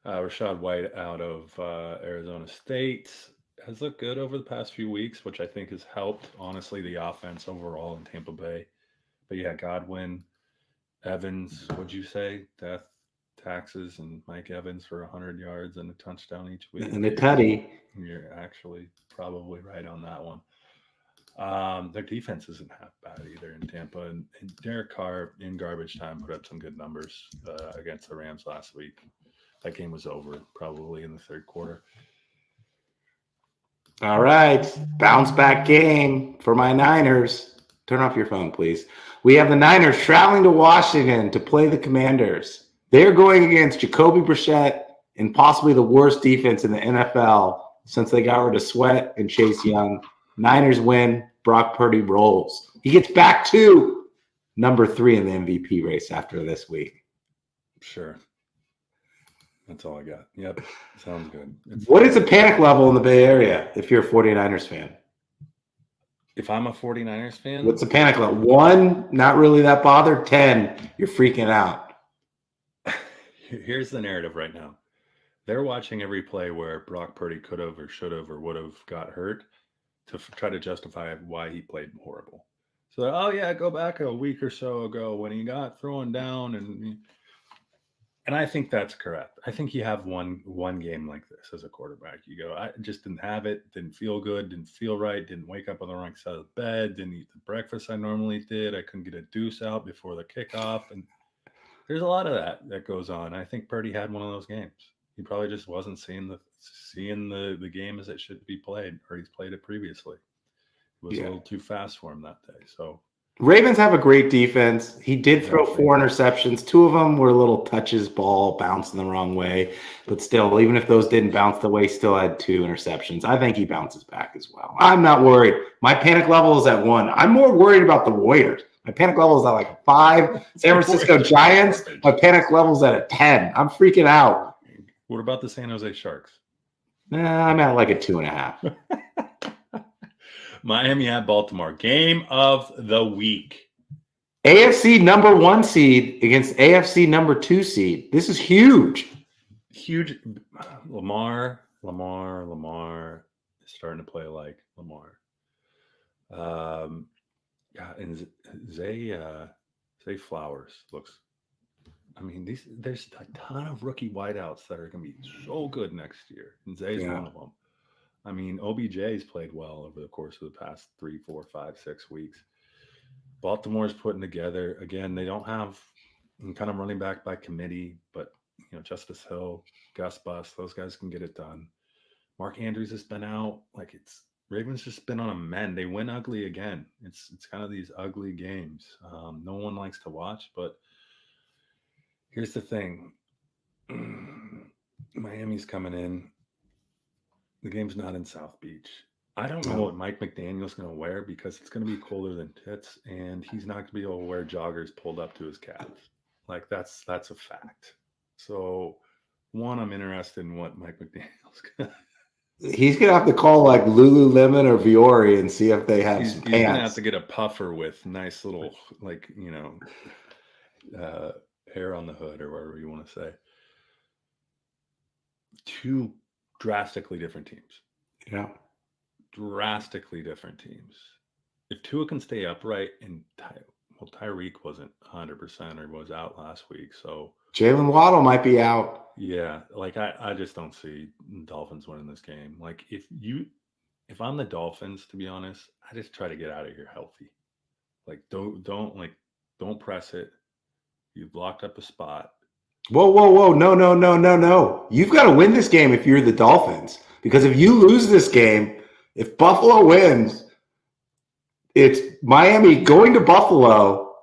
Rashad White out of Arizona State has looked good over the past few weeks, which I think has helped, honestly, the offense overall in Tampa Bay. But yeah, Godwin, Evans, what'd you say? Death, taxes, and Mike Evans for 100 yards and a touchdown each week. And a tutty. You're actually probably right on that one. Their defense isn't half bad either in Tampa. And Derek Carr in garbage time put up some good numbers against the Rams last week. That game was over probably in the third quarter. All right. Bounce back game for my Niners. Turn off your phone, please. We have the Niners traveling to Washington to play the Commanders. They're going against Jacoby Brissett and possibly the worst defense in the NFL since they got rid of Sweat and Chase Young. Niners win. Brock Purdy rolls. He gets back to number 3 in the MVP race after this week. Sure. That's all I got. Yep. Sounds good. What is the panic level in the Bay Area if you're a 49ers fan? If I'm a 49ers fan? What's the panic level? 1, not really that bothered. 10, you're freaking out. Here's the narrative right now. They're watching every play where Brock Purdy could have or should have or would have got hurt to try to justify why he played horrible. So, go back a week or so ago when he got thrown down and I think that's correct. I think you have one game like this as a quarterback. You go, I just didn't have it, didn't feel good, didn't feel right, didn't wake up on the wrong side of the bed, didn't eat the breakfast I normally did. I couldn't get a deuce out before the kickoff. And there's a lot of that goes on. I think Purdy had one of those games. He probably just wasn't seeing the game as it should be played, or he's played it previously. It was a little too fast for him that day. So Ravens have a great defense. He did throw 4 interceptions. 2 of them were little touches, ball bouncing the wrong way. But still, even if those didn't bounce the way, he still had 2 interceptions. I think he bounces back as well. I'm not worried. My panic level is at 1. I'm more worried about the Warriors. My panic level is at like 5. San Francisco Giants, my panic level is at a 10. I'm freaking out. What about the San Jose Sharks? I'm at like a 2.5. Miami at Baltimore. Game of the week. AFC number 1 seed against AFC number 2 seed. This is huge. Huge. Lamar is starting to play like Lamar. And Zay Flowers looks. I mean, there's a ton of rookie wideouts that are going to be so good next year, and Zay's one of them. I mean, OBJ's played well over the course of the past 3, 4, 5, 6 weeks. Baltimore's putting together, again, they don't have kind of running back by committee, but, Justice Hill, Gus Bus, those guys can get it done. Mark Andrews has been out. Ravens just been on a mend. They win ugly again. It's kind of these ugly games. No one likes to watch, but here's the thing. Miami's coming in. The game's not in South Beach. I don't know what Mike McDaniel's going to wear because it's going to be colder than tits, and he's not going to be able to wear joggers pulled up to his calves. That's a fact. So, 1, I'm interested in what Mike McDaniel's going to He's gonna have to call like Lululemon or Viore and see if they have He's some going to have pants. to get a puffer with nice little, hair on the hood or whatever you want to say. Two drastically different teams. Yeah. Drastically different teams. If Tua can stay upright and Tyreek wasn't 100% or was out last week, so Jalen Waddle might be out. yeah, like I just don't see Dolphins winning this game. Like if I'm the Dolphins, to be honest, I just try to get out of here healthy. Like don't press it. You've locked up a spot. Whoa, whoa, whoa. No. You've got to win this game if you're the Dolphins. Because if you lose this game, if Buffalo wins, it's Miami going to Buffalo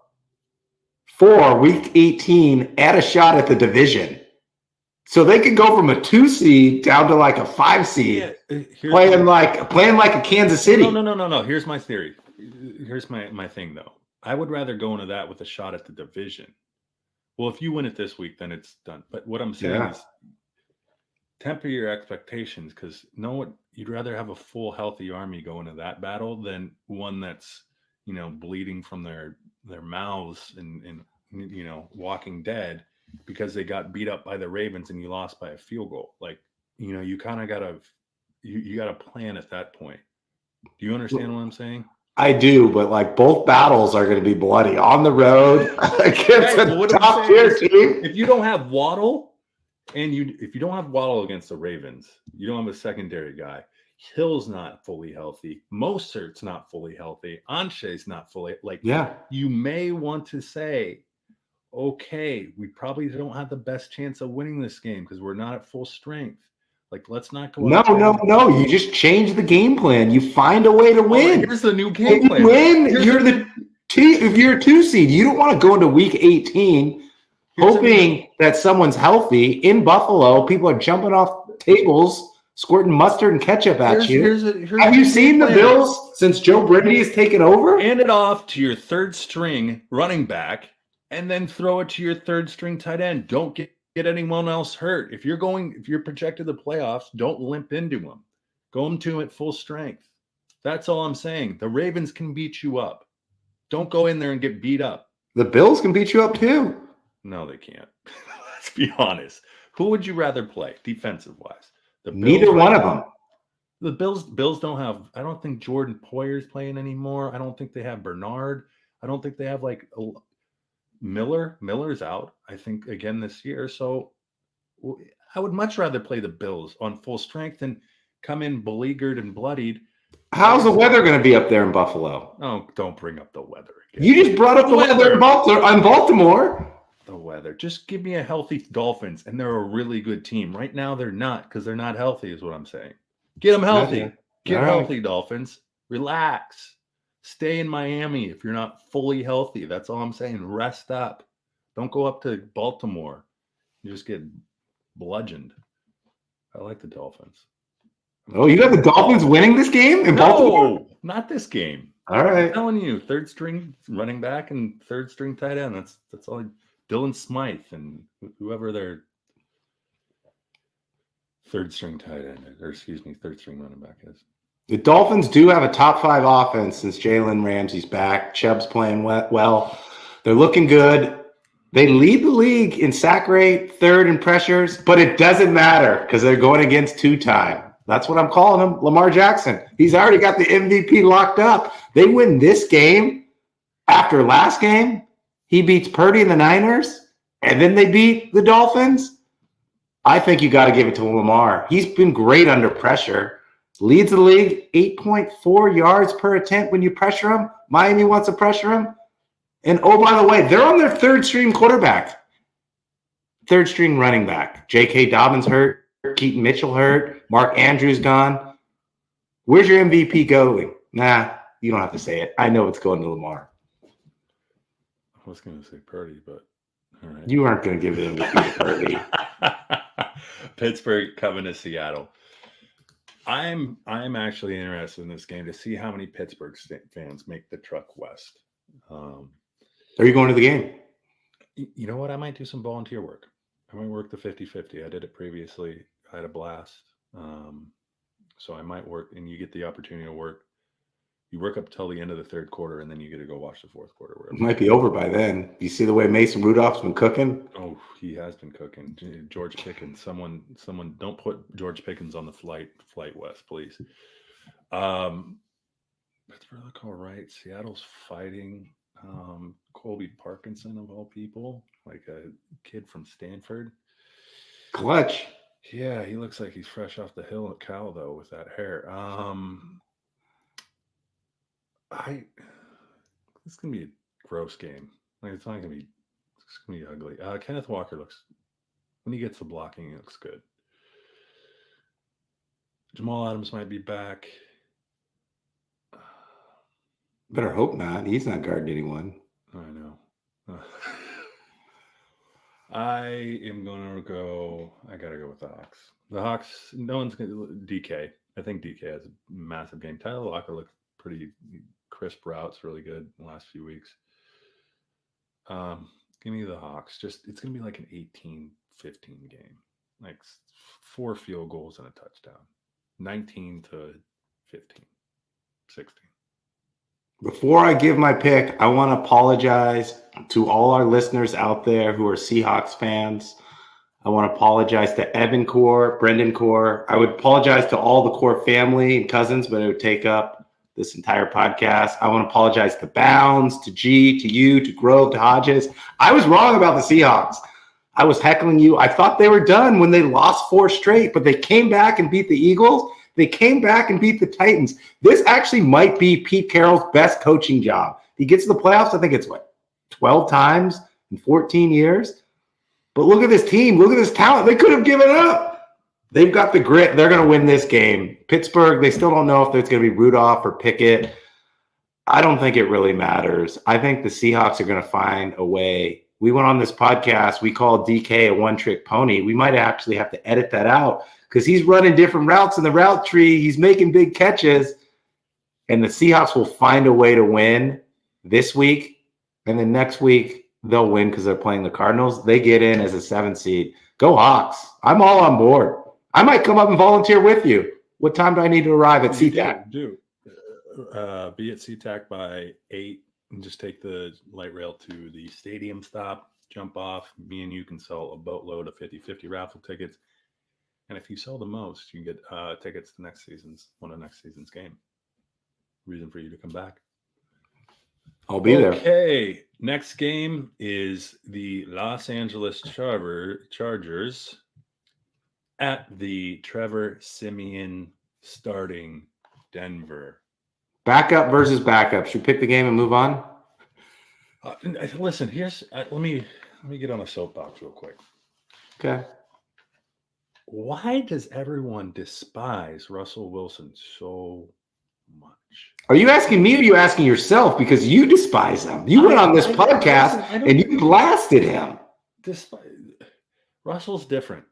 for week 18 at a shot at the division. So they could go from a 2 seed down to like a 5 seed, playing like a Kansas City. No. Here's my theory. Here's my thing though. I would rather go into that with a shot at the division. Well, if you win it this week, then it's done. But what I'm saying is temper your expectations, because you'd rather have a full healthy army go into that battle than one that's bleeding from their mouths and walking dead because they got beat up by the Ravens and you lost by a field goal. Like you kind of gotta you gotta plan at that point. Do you understand what I'm saying? I do, but like both battles are going to be bloody on the road against a top tier team. If you don't have Waddle, if you don't have Waddle against the Ravens, you don't have a secondary guy. Hill's not fully healthy. Mostert's not fully healthy. Anshay's not fully You may want to say, okay, we probably don't have the best chance of winning this game because we're not at full strength. Like, let's not go. No. You just change the game plan. You find a way to win. Here's the new game plan. You win. If you're a 2 seed, you don't want to go into week 18 hoping that someone's healthy in Buffalo. People are jumping off tables, squirting mustard and ketchup at you. Have you seen the Bills since Joe Brady has taken over? Hand it off to your third string running back and then throw it to your third string tight end. Don't get anyone else hurt. If you're projected the playoffs, don't limp into them. Go into it full strength. That's all I'm saying. The Ravens can beat you up. Don't go in there and get beat up. The Bills can beat you up too. No, they can't. Let's be honest. Who would you rather play defensive wise? Neither one of them. The Bills don't have. I don't think Jordan Poyer's playing anymore. I don't think they have Bernard. I don't think they have Miller's out, I think, again this year. So I would much rather play the Bills on full strength than come in beleaguered and bloodied. How's the weather going to be up there in Buffalo? Oh, don't bring up the weather again. You just brought up the weather in Baltimore. The weather. Just give me a healthy Dolphins, and they're a really good team. Right now, they're not, because they're not healthy, is what I'm saying. Get them healthy. Okay. Get healthy, Dolphins. Relax. Stay in Miami if you're not fully healthy. That's all I'm saying. Rest up. Don't go up to Baltimore. You just get bludgeoned. I like the Dolphins. Oh, you got the Dolphins winning this game in Baltimore? No, not this game. All right. I'm telling you, third string running back and third string tight end. That's all. Dylan Smythe and whoever their third string running back is. The Dolphins do have a top 5 offense since Jalen Ramsey's back. Chubb's playing well. They're looking good. They lead the league in sack rate, third in pressures, but it doesn't matter because they're going against 2-time. That's what I'm calling him, Lamar Jackson. He's already got the MVP locked up. They win this game. After last game, he beats Purdy and the Niners, and then they beat the Dolphins. I think you got to give it to Lamar. He's been great under pressure. Leads the league 8.4 yards per attempt when you pressure him. Miami wants to pressure him. And oh, by the way, they're on their third string quarterback. Third string running back. J.K. Dobbins hurt. Keaton Mitchell hurt. Mark Andrews gone. Where's your MVP going? Nah, you don't have to say it. I know it's going to Lamar. I was going to say Purdy, but all right. You aren't going to give it MVP to Purdy. Pittsburgh coming to Seattle. I'm actually interested in this game to see how many Pittsburgh fans make the truck west. Are you going to the game? You know what? I might do some volunteer work. I might work the 50-50. I did it previously. I had a blast. So I might work, and you get the opportunity to work. You work up till the end of the third quarter, and then you get to go watch the fourth quarter. It might be over by then. You see the way Mason Rudolph's been cooking? Oh, he has been cooking. George Pickens. Someone, don't put George Pickens on the flight west, please. That's all right. Seattle's fighting Colby Parkinson of all people, like a kid from Stanford. Clutch. Yeah, he looks like he's fresh off the hill at Cal though with that hair. This is gonna be a gross game. Like it's gonna be ugly. Kenneth Walker looks, when he gets the blocking, he looks good. Jamal Adams might be back. Better hope not. He's not guarding anyone. I know. I am gonna go. I gotta go with the Hawks. The Hawks. No one's gonna. DK. I think DK has a massive game. Tyler Locker looked pretty crisp routes, really good in the last few weeks. Give me the Hawks. Just it's gonna be like an 18-15 game, like 4 field goals and a touchdown, 19-15, 16. Before I give my pick, I want to apologize to all our listeners out there who are Seahawks fans. I want to apologize to Evan Core, Brendan Core. I would apologize to all the Core family and cousins, but it would take up this entire podcast. I want to apologize to Bounds, to G, to you, to Grove, to Hodges. I was wrong about the Seahawks. I was heckling you. I thought they were done when they lost 4 straight, but they came back and beat the Eagles. They came back and beat the Titans. This actually might be Pete Carroll's best coaching job. He gets to the playoffs, I think it's 12 times in 14 years. But look at this team. Look at this talent. They could have given up. They've got the grit. They're going to win this game. Pittsburgh, they still don't know if it's going to be Rudolph or Pickett. I don't think it really matters. I think the Seahawks are going to find a way. We went on this podcast. We called DK a one-trick pony. We might actually have to edit that out because he's running different routes in the route tree. He's making big catches. And the Seahawks will find a way to win this week. And then next week, they'll win because they're playing the Cardinals. They get in as a 7 seed. Go Hawks. I'm all on board. I might come up and volunteer with you. What time do I need to arrive at SeaTac? Be at SeaTac by 8 and just take the light rail to the stadium stop, jump off. Me and you can sell a boatload of 50-50 raffle tickets. And if you sell the most, you get tickets to next season's game. Reason for you to come back. I'll be there. Okay, next game is the Los Angeles Chargers at the Trevor Siemian starting Denver. Backup versus backup. Should we pick the game and move on? Listen, let me get on a soapbox real quick. Okay. Why does everyone despise Russell Wilson so much? Are you asking me or are you asking yourself? Because you despise him. You went on this podcast and you blasted him. Russell's different.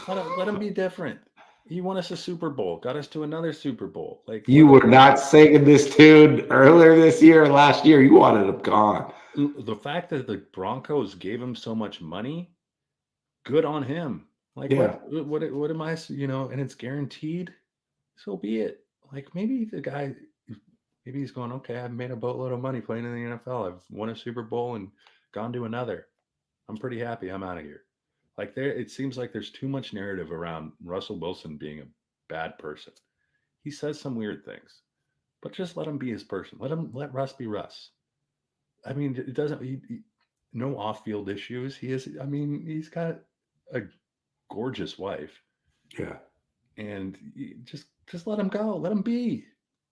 Let him be different. He won us a Super Bowl, got us to another Super Bowl. Like you were not singing this tune earlier this year or last year. You wanted him gone. The fact that the Broncos gave him so much money, good on him. Like what am I? And it's guaranteed. So be it. Like maybe the guy, maybe he's going, okay, I've made a boatload of money playing in the NFL. I've won a Super Bowl and gone to another. I'm pretty happy. I'm out of here. Like it seems like there's too much narrative around Russell Wilson being a bad person. He says some weird things, but just let him be his person. Let Russ be Russ. I mean, it doesn't. No off-field issues. He's got a gorgeous wife. Yeah, and just let him go. Let him be.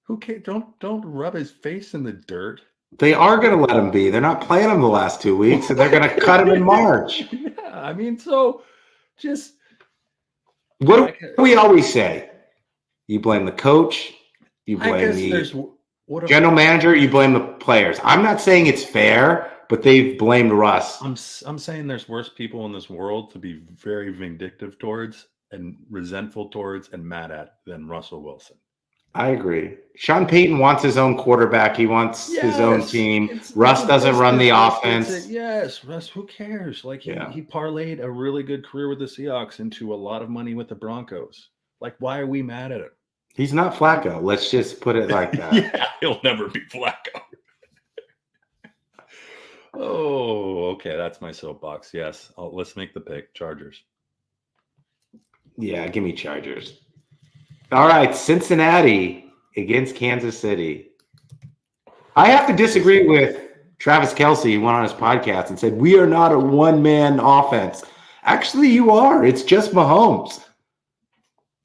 Who cares? Don't rub his face in the dirt. They are going to let him be. They're not playing him the last 2 weeks, and they're going to cut him in March. Yeah, I mean, so just what do we always say? You blame the coach. You blame the general manager. You blame the players. I'm not saying it's fair, but they've blamed Russ. I'm saying there's worse people in this world to be very vindictive towards and resentful towards and mad at than Russell Wilson. I agree. Sean Payton wants his own quarterback. He wants his own team. Russ doesn't run the offense. Yes, Russ, who cares? Like he parlayed a really good career with the Seahawks into a lot of money with the Broncos. Like, why are we mad at him? He's not Flacco. Let's just put it like that. Yeah, he'll never be Flacco. Oh, okay. That's my soapbox. Yes. Let's make the pick. Chargers. Yeah, give me Chargers. All right, Cincinnati against Kansas City. I have to disagree with Travis Kelce. He went on his podcast and said, we are not a one-man offense. Actually, you are. It's just Mahomes.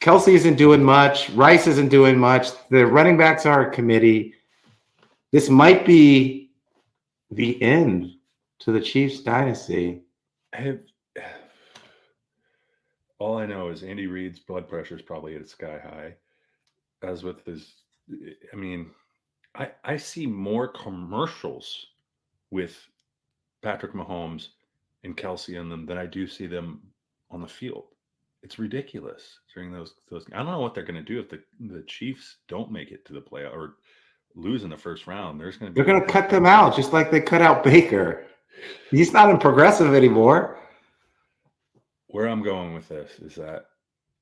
Kelce isn't doing much. Rice isn't doing much. The running backs are a committee. This might be the end to the Chiefs dynasty. All I know is Andy Reid's blood pressure is probably at sky high. As with his, I mean, I see more commercials with Patrick Mahomes and Kelce in them than I do see them on the field. It's ridiculous during those. I don't know what they're going to do if the Chiefs don't make it to the playoff or lose in the first round. They're going to cut them out just like they cut out Baker. He's not in progressive anymore. Where I'm going with this is that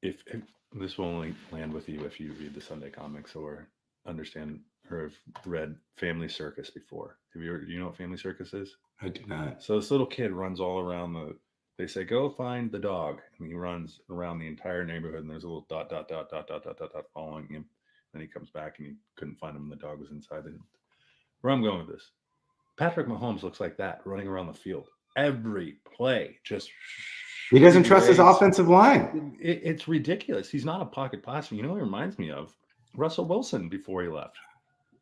if this will only land with you if you read the Sunday comics or understand or have read Family Circus before. Do you know what Family Circus is? I do not. So this little kid runs all around they say, go find the dog. And he runs around the entire neighborhood and there's a little dot following him. Then he comes back and he couldn't find him. And the dog was inside him. Where I'm going with this, Patrick Mahomes looks like that running around the field. Every play, just he doesn't trust his offensive line. It's ridiculous. He's not a pocket passer. You know what he reminds me of? Russell Wilson before he left.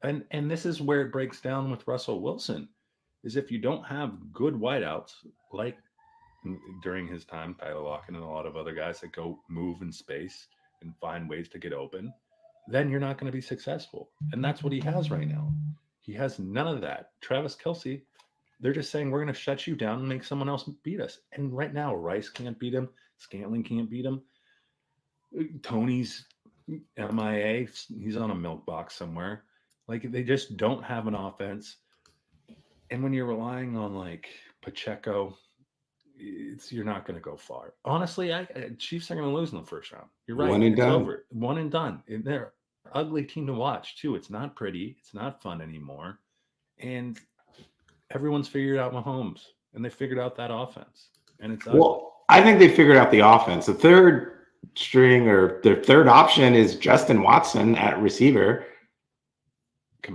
And this is where it breaks down with Russell Wilson, is if you don't have good wideouts, like during his time, Tyler Lockett and a lot of other guys that go move in space and find ways to get open, then you're not going to be successful. And that's what he has right now. He has none of that. Travis Kelce, they're just saying, we're going to shut you down and make someone else beat us. And right now, Rice can't beat him. Scantling can't beat him. Tony's MIA. He's on a milk box somewhere. Like, they just don't have an offense. And when you're relying on, like, Pacheco, you're not going to go far. Honestly, Chiefs are going to lose in the first round. You're right. One and done. Over. One and done. And they're an ugly team to watch, too. It's not pretty. It's not fun anymore. And everyone's figured out Mahomes, and they figured out that offense. And it's ugly. Well, I think they figured out the offense. The third string or their third option is Justin Watson at receiver.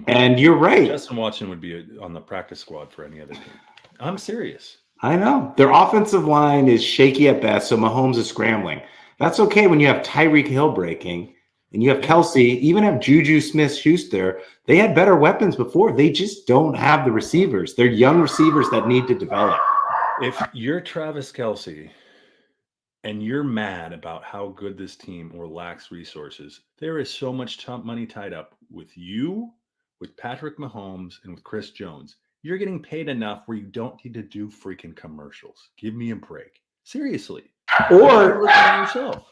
And you're right. Justin Watson would be on the practice squad for any other team. I'm serious. I know. Their offensive line is shaky at best, so Mahomes is scrambling. That's okay when you have Tyreek Hill breaking and you have Kelce, even have Juju Smith-Schuster. They had better weapons before. They just don't have the receivers. They're young receivers that need to develop. If you're Travis Kelce and you're mad about how good this team or lacks resources, there is so much money tied up with you, with Patrick Mahomes, and with Chris Jones. You're getting paid enough where you don't need to do freaking commercials. Give me a break. Seriously. Or look at yourself.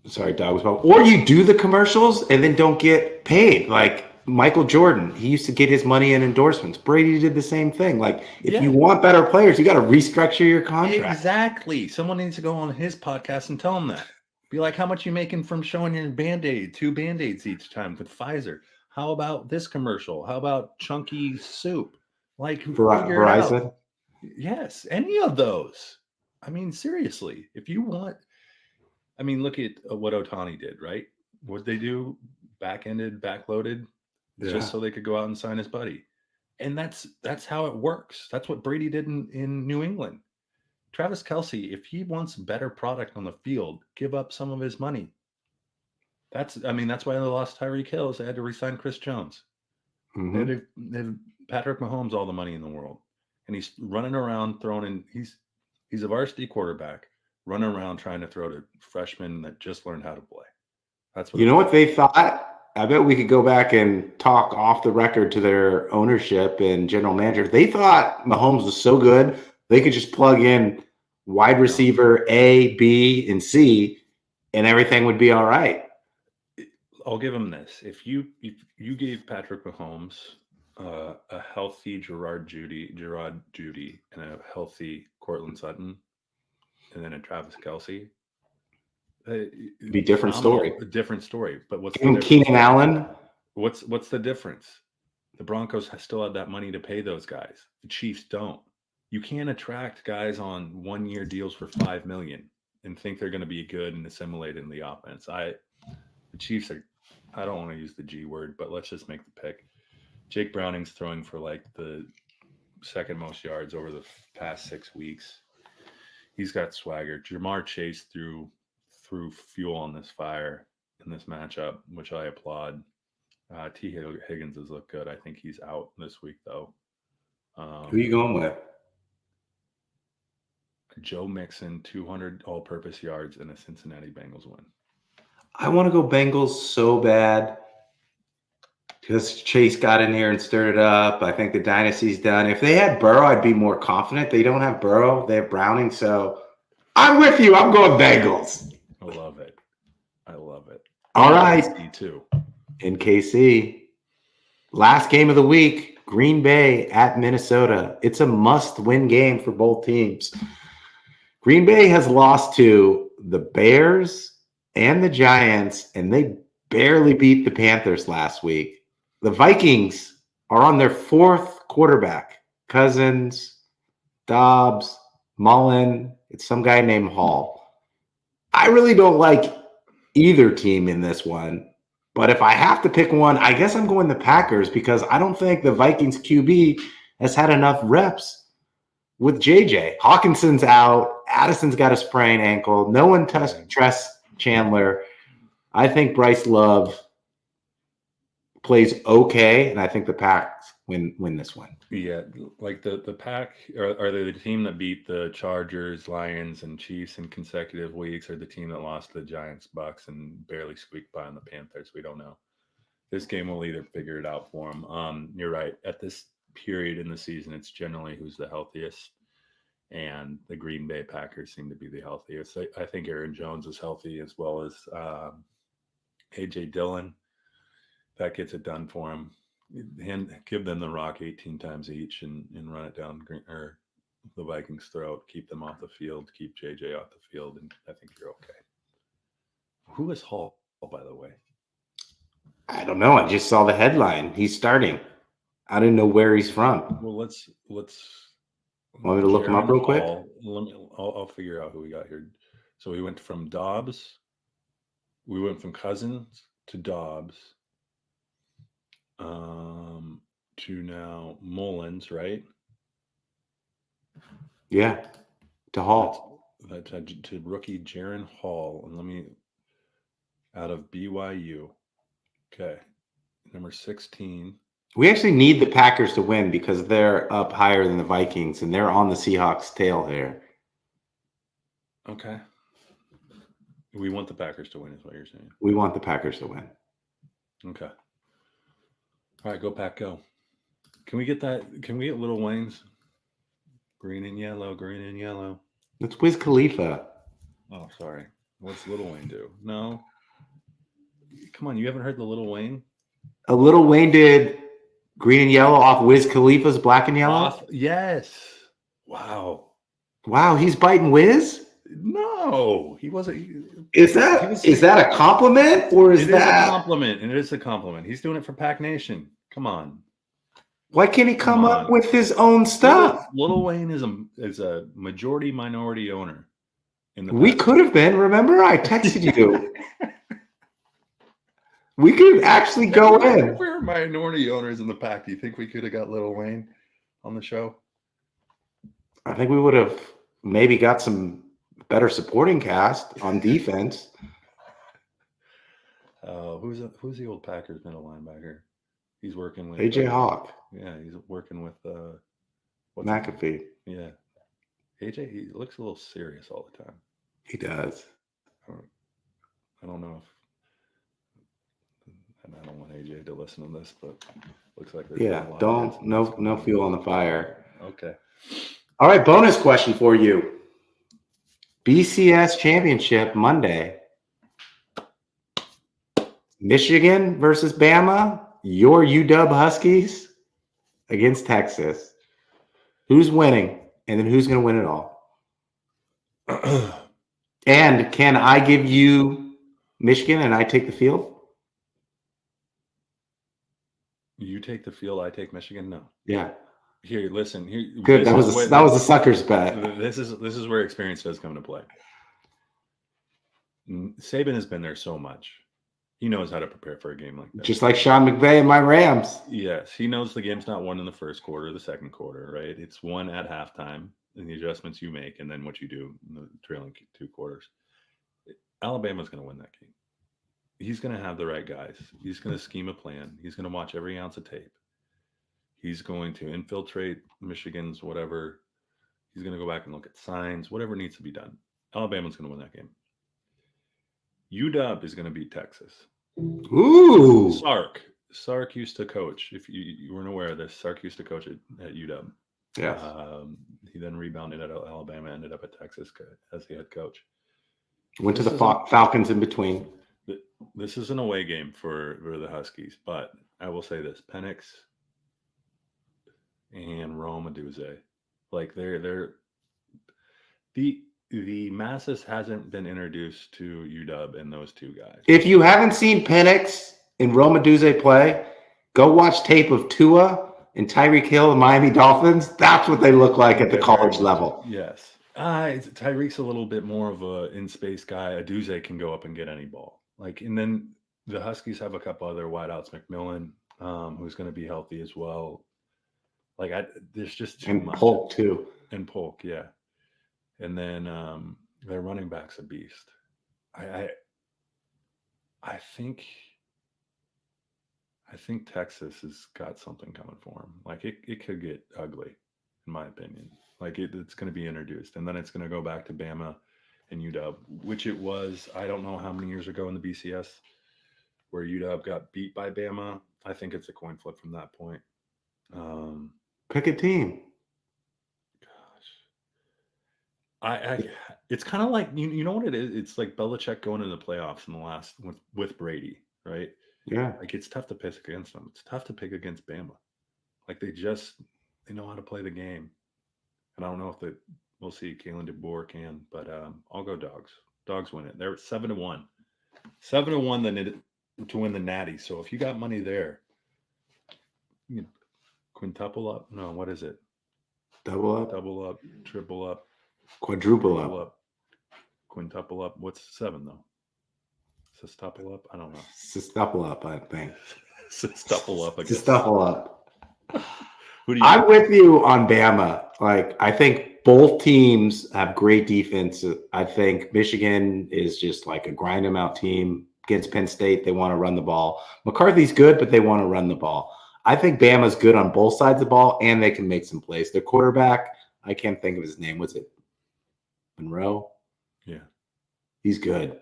Sorry, dog was about. Or you do the commercials and then don't get paid. Like Michael Jordan, he used to get his money in endorsements. Brady did the same thing. Like if you want better players, you got to restructure your contract. Exactly. Someone needs to go on his podcast and tell him that. Be like, how much you making from showing your Band-Aid, 2 Band-Aids each time with Pfizer? How about this commercial? How about Chunky Soup? Like Verizon? Yes, any of those. I mean, seriously, if you want, I mean, look at what Ohtani did, right? What they do, back-ended, backloaded, just so they could go out and sign his buddy. And that's how it works. That's what Brady did in New England. Travis Kelce, if he wants better product on the field, give up some of his money. That's why they lost Tyreek Hill. They had to re-sign Chris Jones. Mm-hmm. They have Patrick Mahomes all the money in the world, and he's running around throwing in. He's a varsity quarterback running around trying to throw to freshmen that just learned how to play. That's what what they thought. I bet we could go back and talk off the record to their ownership and general manager. They thought Mahomes was so good they could just plug in wide receiver A, B, and C, and everything would be all right. I'll give him this. If you gave Patrick Mahomes a healthy Gerard Judy, and a healthy Cortland Sutton, and then a Travis Kelce, It'd be a different story. A different story. But what's Even Keenan Allen? What's the difference? The Broncos still have that money to pay those guys. The Chiefs don't. You can't attract guys on 1-year deals for $5 million and think they're going to be good and assimilate in the offense. The Chiefs are. I don't want to use the G word, but let's just make the pick. Jake Browning's throwing for like the second most yards over the past 6 weeks. He's got swagger. Jamar Chase threw fuel on this fire in this matchup, which I applaud. T. Higgins has looked good. I think he's out this week, though. Who are you going with? Joe Mixon, 200 all-purpose yards and a Cincinnati Bengals win. I want to go Bengals so bad because Chase got in here and stirred it up. I think the dynasty's done. If they had Burrow, I'd be more confident. They don't have Burrow. They have Browning. So I'm with you. I'm going Bengals. I love it. All right. Me too. In KC, last game of the week, Green Bay at Minnesota. It's a must-win game for both teams. Green Bay has lost to the Bears and the Giants, and they barely beat the Panthers last week. The Vikings are on their fourth quarterback. Cousins, Dobbs, Mullen. It's some guy named Hall. I really don't like either team in this one. But if I have to pick one, I guess I'm going the Packers because I don't think the Vikings QB has had enough reps with JJ. Hawkinson's out. Addison's got a sprained ankle. No one trusts Chandler. I think Bryce Love plays okay, and I think the Packs win this one. Yeah, like the Pack, are they the team that beat the Chargers, Lions, and Chiefs in consecutive weeks, or the team that lost to the Giants, Bucs, and barely squeaked by on the Panthers? We don't know. This game will either figure it out for them. You're right. At this period in the season, it's generally who's the healthiest, and the Green Bay Packers seem to be the healthiest. I think Aaron Jones is healthy as well as A.J. Dillon. That gets it done for him. Give them the rock 18 times each and run it down the Vikings' throat. Keep them off the field. Keep JJ off the field, and I think you're okay. Who is Hall, by the way? I don't know. I just saw the headline. He's starting. I didn't know where he's from. Well, let's. Want me to look him up real quick? I'll figure out who we got here. So we went from Dobbs. We went from Cousins to Dobbs. To now Mullins, right? Yeah, to Hall. That's to rookie Jaron Hall, and out of BYU. Okay, number 16. We actually need the Packers to win because they're up higher than the Vikings, and they're on the Seahawks' tail here. Okay. We want the Packers to win, is what you're saying. We want the Packers to win. Okay. All right, go Pack, go. Can we get that? Can we get Lil Wayne's green and yellow, green and yellow? It's Wiz Khalifa. Oh, sorry. What's Lil Wayne do? No. Come on, you haven't heard the Lil Wayne? Lil Wayne did green and yellow off Wiz Khalifa's black and yellow? Yes. Wow. Wow, he's biting Wiz? No, he wasn't. Is that a compliment or is that? It is a compliment, and it is a compliment. He's doing it for Pack Nation. Come on. Why can't he come up with his own stuff? Lil Wayne is a majority minority owner. We could have been. Remember, I texted you. We could actually go in. If we were minority owners in the Pack, do you think we could have got Lil Wayne on the show? I think we would have maybe got some better supporting cast on defense. Who's the old Packers middle linebacker? He's working with AJ Hawk. Yeah, he's working with McAfee. Yeah, AJ. He looks a little serious all the time. He does. I don't know if. And I don't want AJ to listen to this, but looks like there's no fuel on the fire. Okay. All right, bonus question for you. BCS Championship Monday. Michigan versus Bama. Your UW Huskies against Texas. Who's winning? And then who's going to win it all? And can I give you Michigan and I take the field? You take the field, I take Michigan. No. Yeah. Here, listen. Here, Good. That was a sucker's bet. This is where experience does come into play. Saban has been there so much. He knows how to prepare for a game like that. Just like Sean McVay and my Rams. Yes, he knows the game's not won in the first quarter, the second quarter, right? It's won at halftime, and the adjustments you make, and then what you do in the trailing 2 quarters. Alabama's going to win that game. He's going to have the right guys. He's going to scheme a plan. He's going to watch every ounce of tape. He's going to infiltrate Michigan's whatever. He's going to go back and look at signs, whatever needs to be done. Alabama's going to win that game. UW is going to beat Texas. Ooh. Sark used to coach. If you weren't aware of this, Sark used to coach at UW. Yeah. He then rebounded at Alabama, ended up at Texas as the head coach. Went to the Falcons in between. This is an away game for the Huskies, but I will say this: Penix and Rome Odunze, like they're the masses hasn't been introduced to UW and those two guys. If you haven't seen Penix and Rome Odunze play, go watch tape of Tua and Tyreek Hill and Miami Dolphins. That's what they look like at the college level. Yes. Tyreek's a little bit more of a in-space guy. Odunze can go up and get any ball. And then the Huskies have a couple other wideouts, McMillan, who's going to be healthy as well. There's just too much. And Polk, too. And Polk, yeah. And then their running back's a beast. I think Texas has got something coming for them. It could get ugly, in my opinion. It's going to be introduced, and then it's going to go back to Bama and UW, which it was, I don't know how many years ago in the BCS, where UW got beat by Bama. I think it's a coin flip from that point. Pick a team. It's kind of like, you know what it is? It's like Belichick going into the playoffs in the last with Brady, right? Yeah. It's tough to pick against them. It's tough to pick against Bama. They know how to play the game. And I don't know if we'll see Kalen DeBoer can, but I'll go Dogs. Dogs win it. They're 7-1. 7-1 to win the Natty. So if you got money there, you can quintuple up. No, what is it? Double up. Double up. Triple up. Quadruple up. Quintuple up. What's 7 though? Sextuple up? I don't know. Sextuple up, I think. Sextuple up, I guess. Sextuple up. I'm with you on Bama. I think both teams have great defense. I think Michigan is just a grind them out team. Against Penn State, they want to run the ball. McCarthy's good, but they want to run the ball. I think Bama's good on both sides of the ball, and they can make some plays. Their quarterback, I can't think of his name. What's it? Monroe? Yeah. He's good.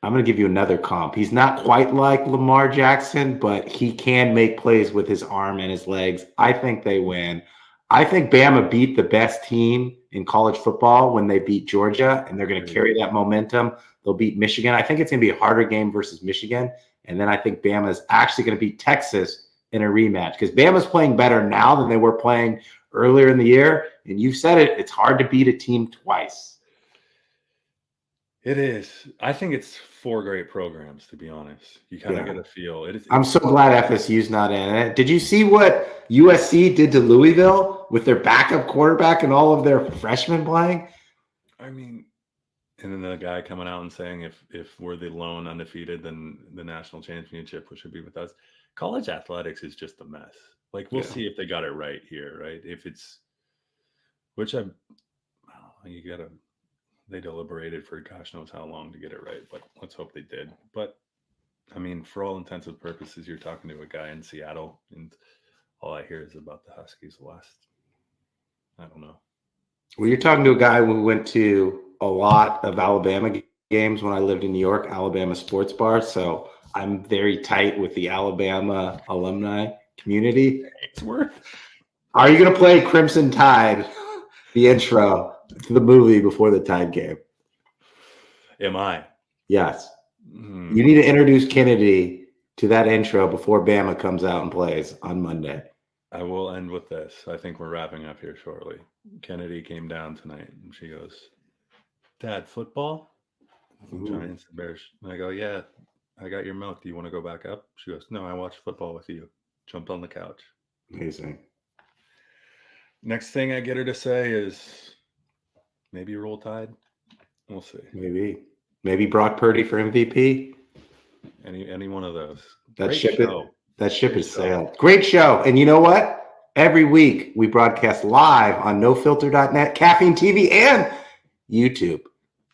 I'm going to give you another comp. He's not quite like Lamar Jackson, but he can make plays with his arm and his legs. I think they win. I think Bama beat the best team in college football when they beat Georgia, and they're going to carry that momentum. They'll beat Michigan. I think it's going to be a harder game versus Michigan. And then I think Bama is actually going to beat Texas in a rematch because Bama's playing better now than they were playing earlier in the year. And you've said it, it's hard to beat a team twice. It is. I think it's 4 great programs, to be honest. You kind of get a feel. I'm so glad FSU's not in it. Did you see what USC did to Louisville with their backup quarterback and all of their freshmen playing? I mean, and then the guy coming out and saying if we're the lone undefeated, then the national championship should be with us. College athletics is just a mess. We'll see if they got it right here, right? If it's, they deliberated for gosh knows how long to get it right, but let's hope they did. But I mean, for all intents and purposes, you're talking to a guy in Seattle, and all I hear is about the Huskies I don't know. Well, you're talking to a guy who went to a lot of Alabama games when I lived in New York, Alabama sports bar. So I'm very tight with the Alabama alumni community. Are you going to play Crimson Tide, the intro to the movie before the Tide game? Am I? Yes. You need to introduce Kennedy to that intro before Bama comes out and plays on Monday. I will end with this. I think we're wrapping up here shortly. Kennedy came down tonight and she goes, Dad, football? Ooh. Giants and Bears. And I go, yeah, I got your milk. Do you want to go back up? She goes, no, I watch football with you. Jumped on the couch. Amazing. Next thing I get her to say is maybe Roll Tide. We'll see. Maybe Brock Purdy for MVP. Any one of those. That ship is sailed. Great show. And you know what? Every week we broadcast live on nofilter.net, Caffeine TV, and YouTube.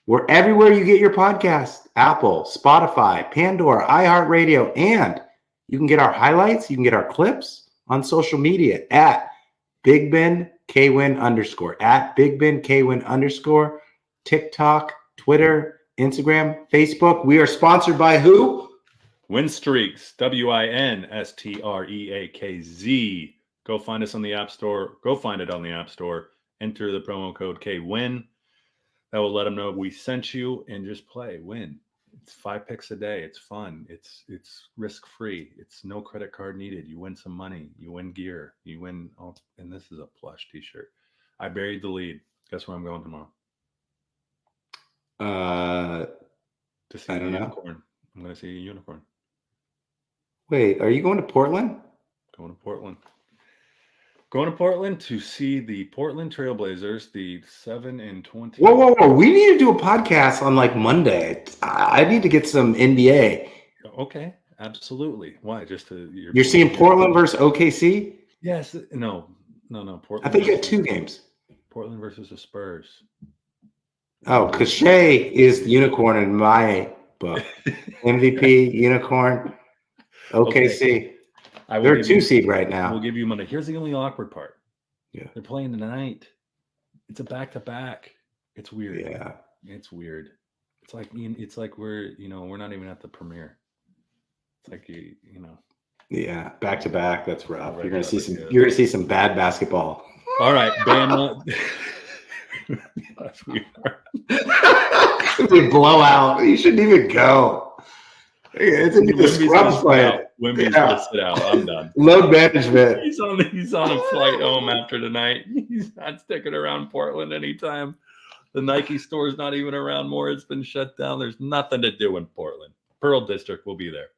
We're everywhere you get your podcast. Apple, Spotify, Pandora, iHeartRadio, and you can get our highlights, you can get our clips on social media at Big Ben KWin _ at Big Ben KWin _ TikTok, Twitter, Instagram, Facebook. We are sponsored by who? Winstreaks, WINSTREAKZ. Go find us on the App Store. Go find it on the App Store. Enter the promo code KWin. That will let them know we sent you, and just play. Win. It's 5 picks a day. It's fun. It's risk-free. It's no credit card needed. You win some money. You win gear. You win. And this is a plush T-shirt. I buried the lead. Guess where I'm going tomorrow? To see I a don't know. unicorn. I'm going to see a unicorn. Wait, are you going to Portland? Going to Portland. Going to Portland to see the Portland Trailblazers, the 7-20. Whoa. We need to do a podcast on like Monday. I need to get some NBA. Okay, absolutely. Why? Just to You're seeing Portland versus OKC? Yes. No. Portland. I think you had 2 games. Portland versus the Spurs. Oh, because Shea is the unicorn in my book. MVP, unicorn, OKC. Okay. They're 2 seed right now. We'll give you Monday. Here's the only awkward part. Yeah. They're playing tonight. It's a back-to-back. It's weird. Yeah. It's weird. It's like we're not even at the premiere. It's like you know. Yeah, back-to-back. That's rough. You're gonna see some. Yeah. You're gonna see some bad basketball. All right, Bama. Yes, we are. It's a blowout. You shouldn't even go. It's a scrubs plan. Wimby's gonna sit out. I'm done. Load management. He's on a flight home after tonight. He's not sticking around Portland anytime. The Nike store's not even around more. It's been shut down. There's nothing to do in Portland. Pearl District will be there.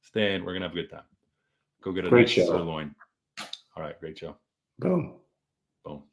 Stay in. We're gonna have a good time. Go get a Great nice show. sirloin. All right, great show. Boom. Boom.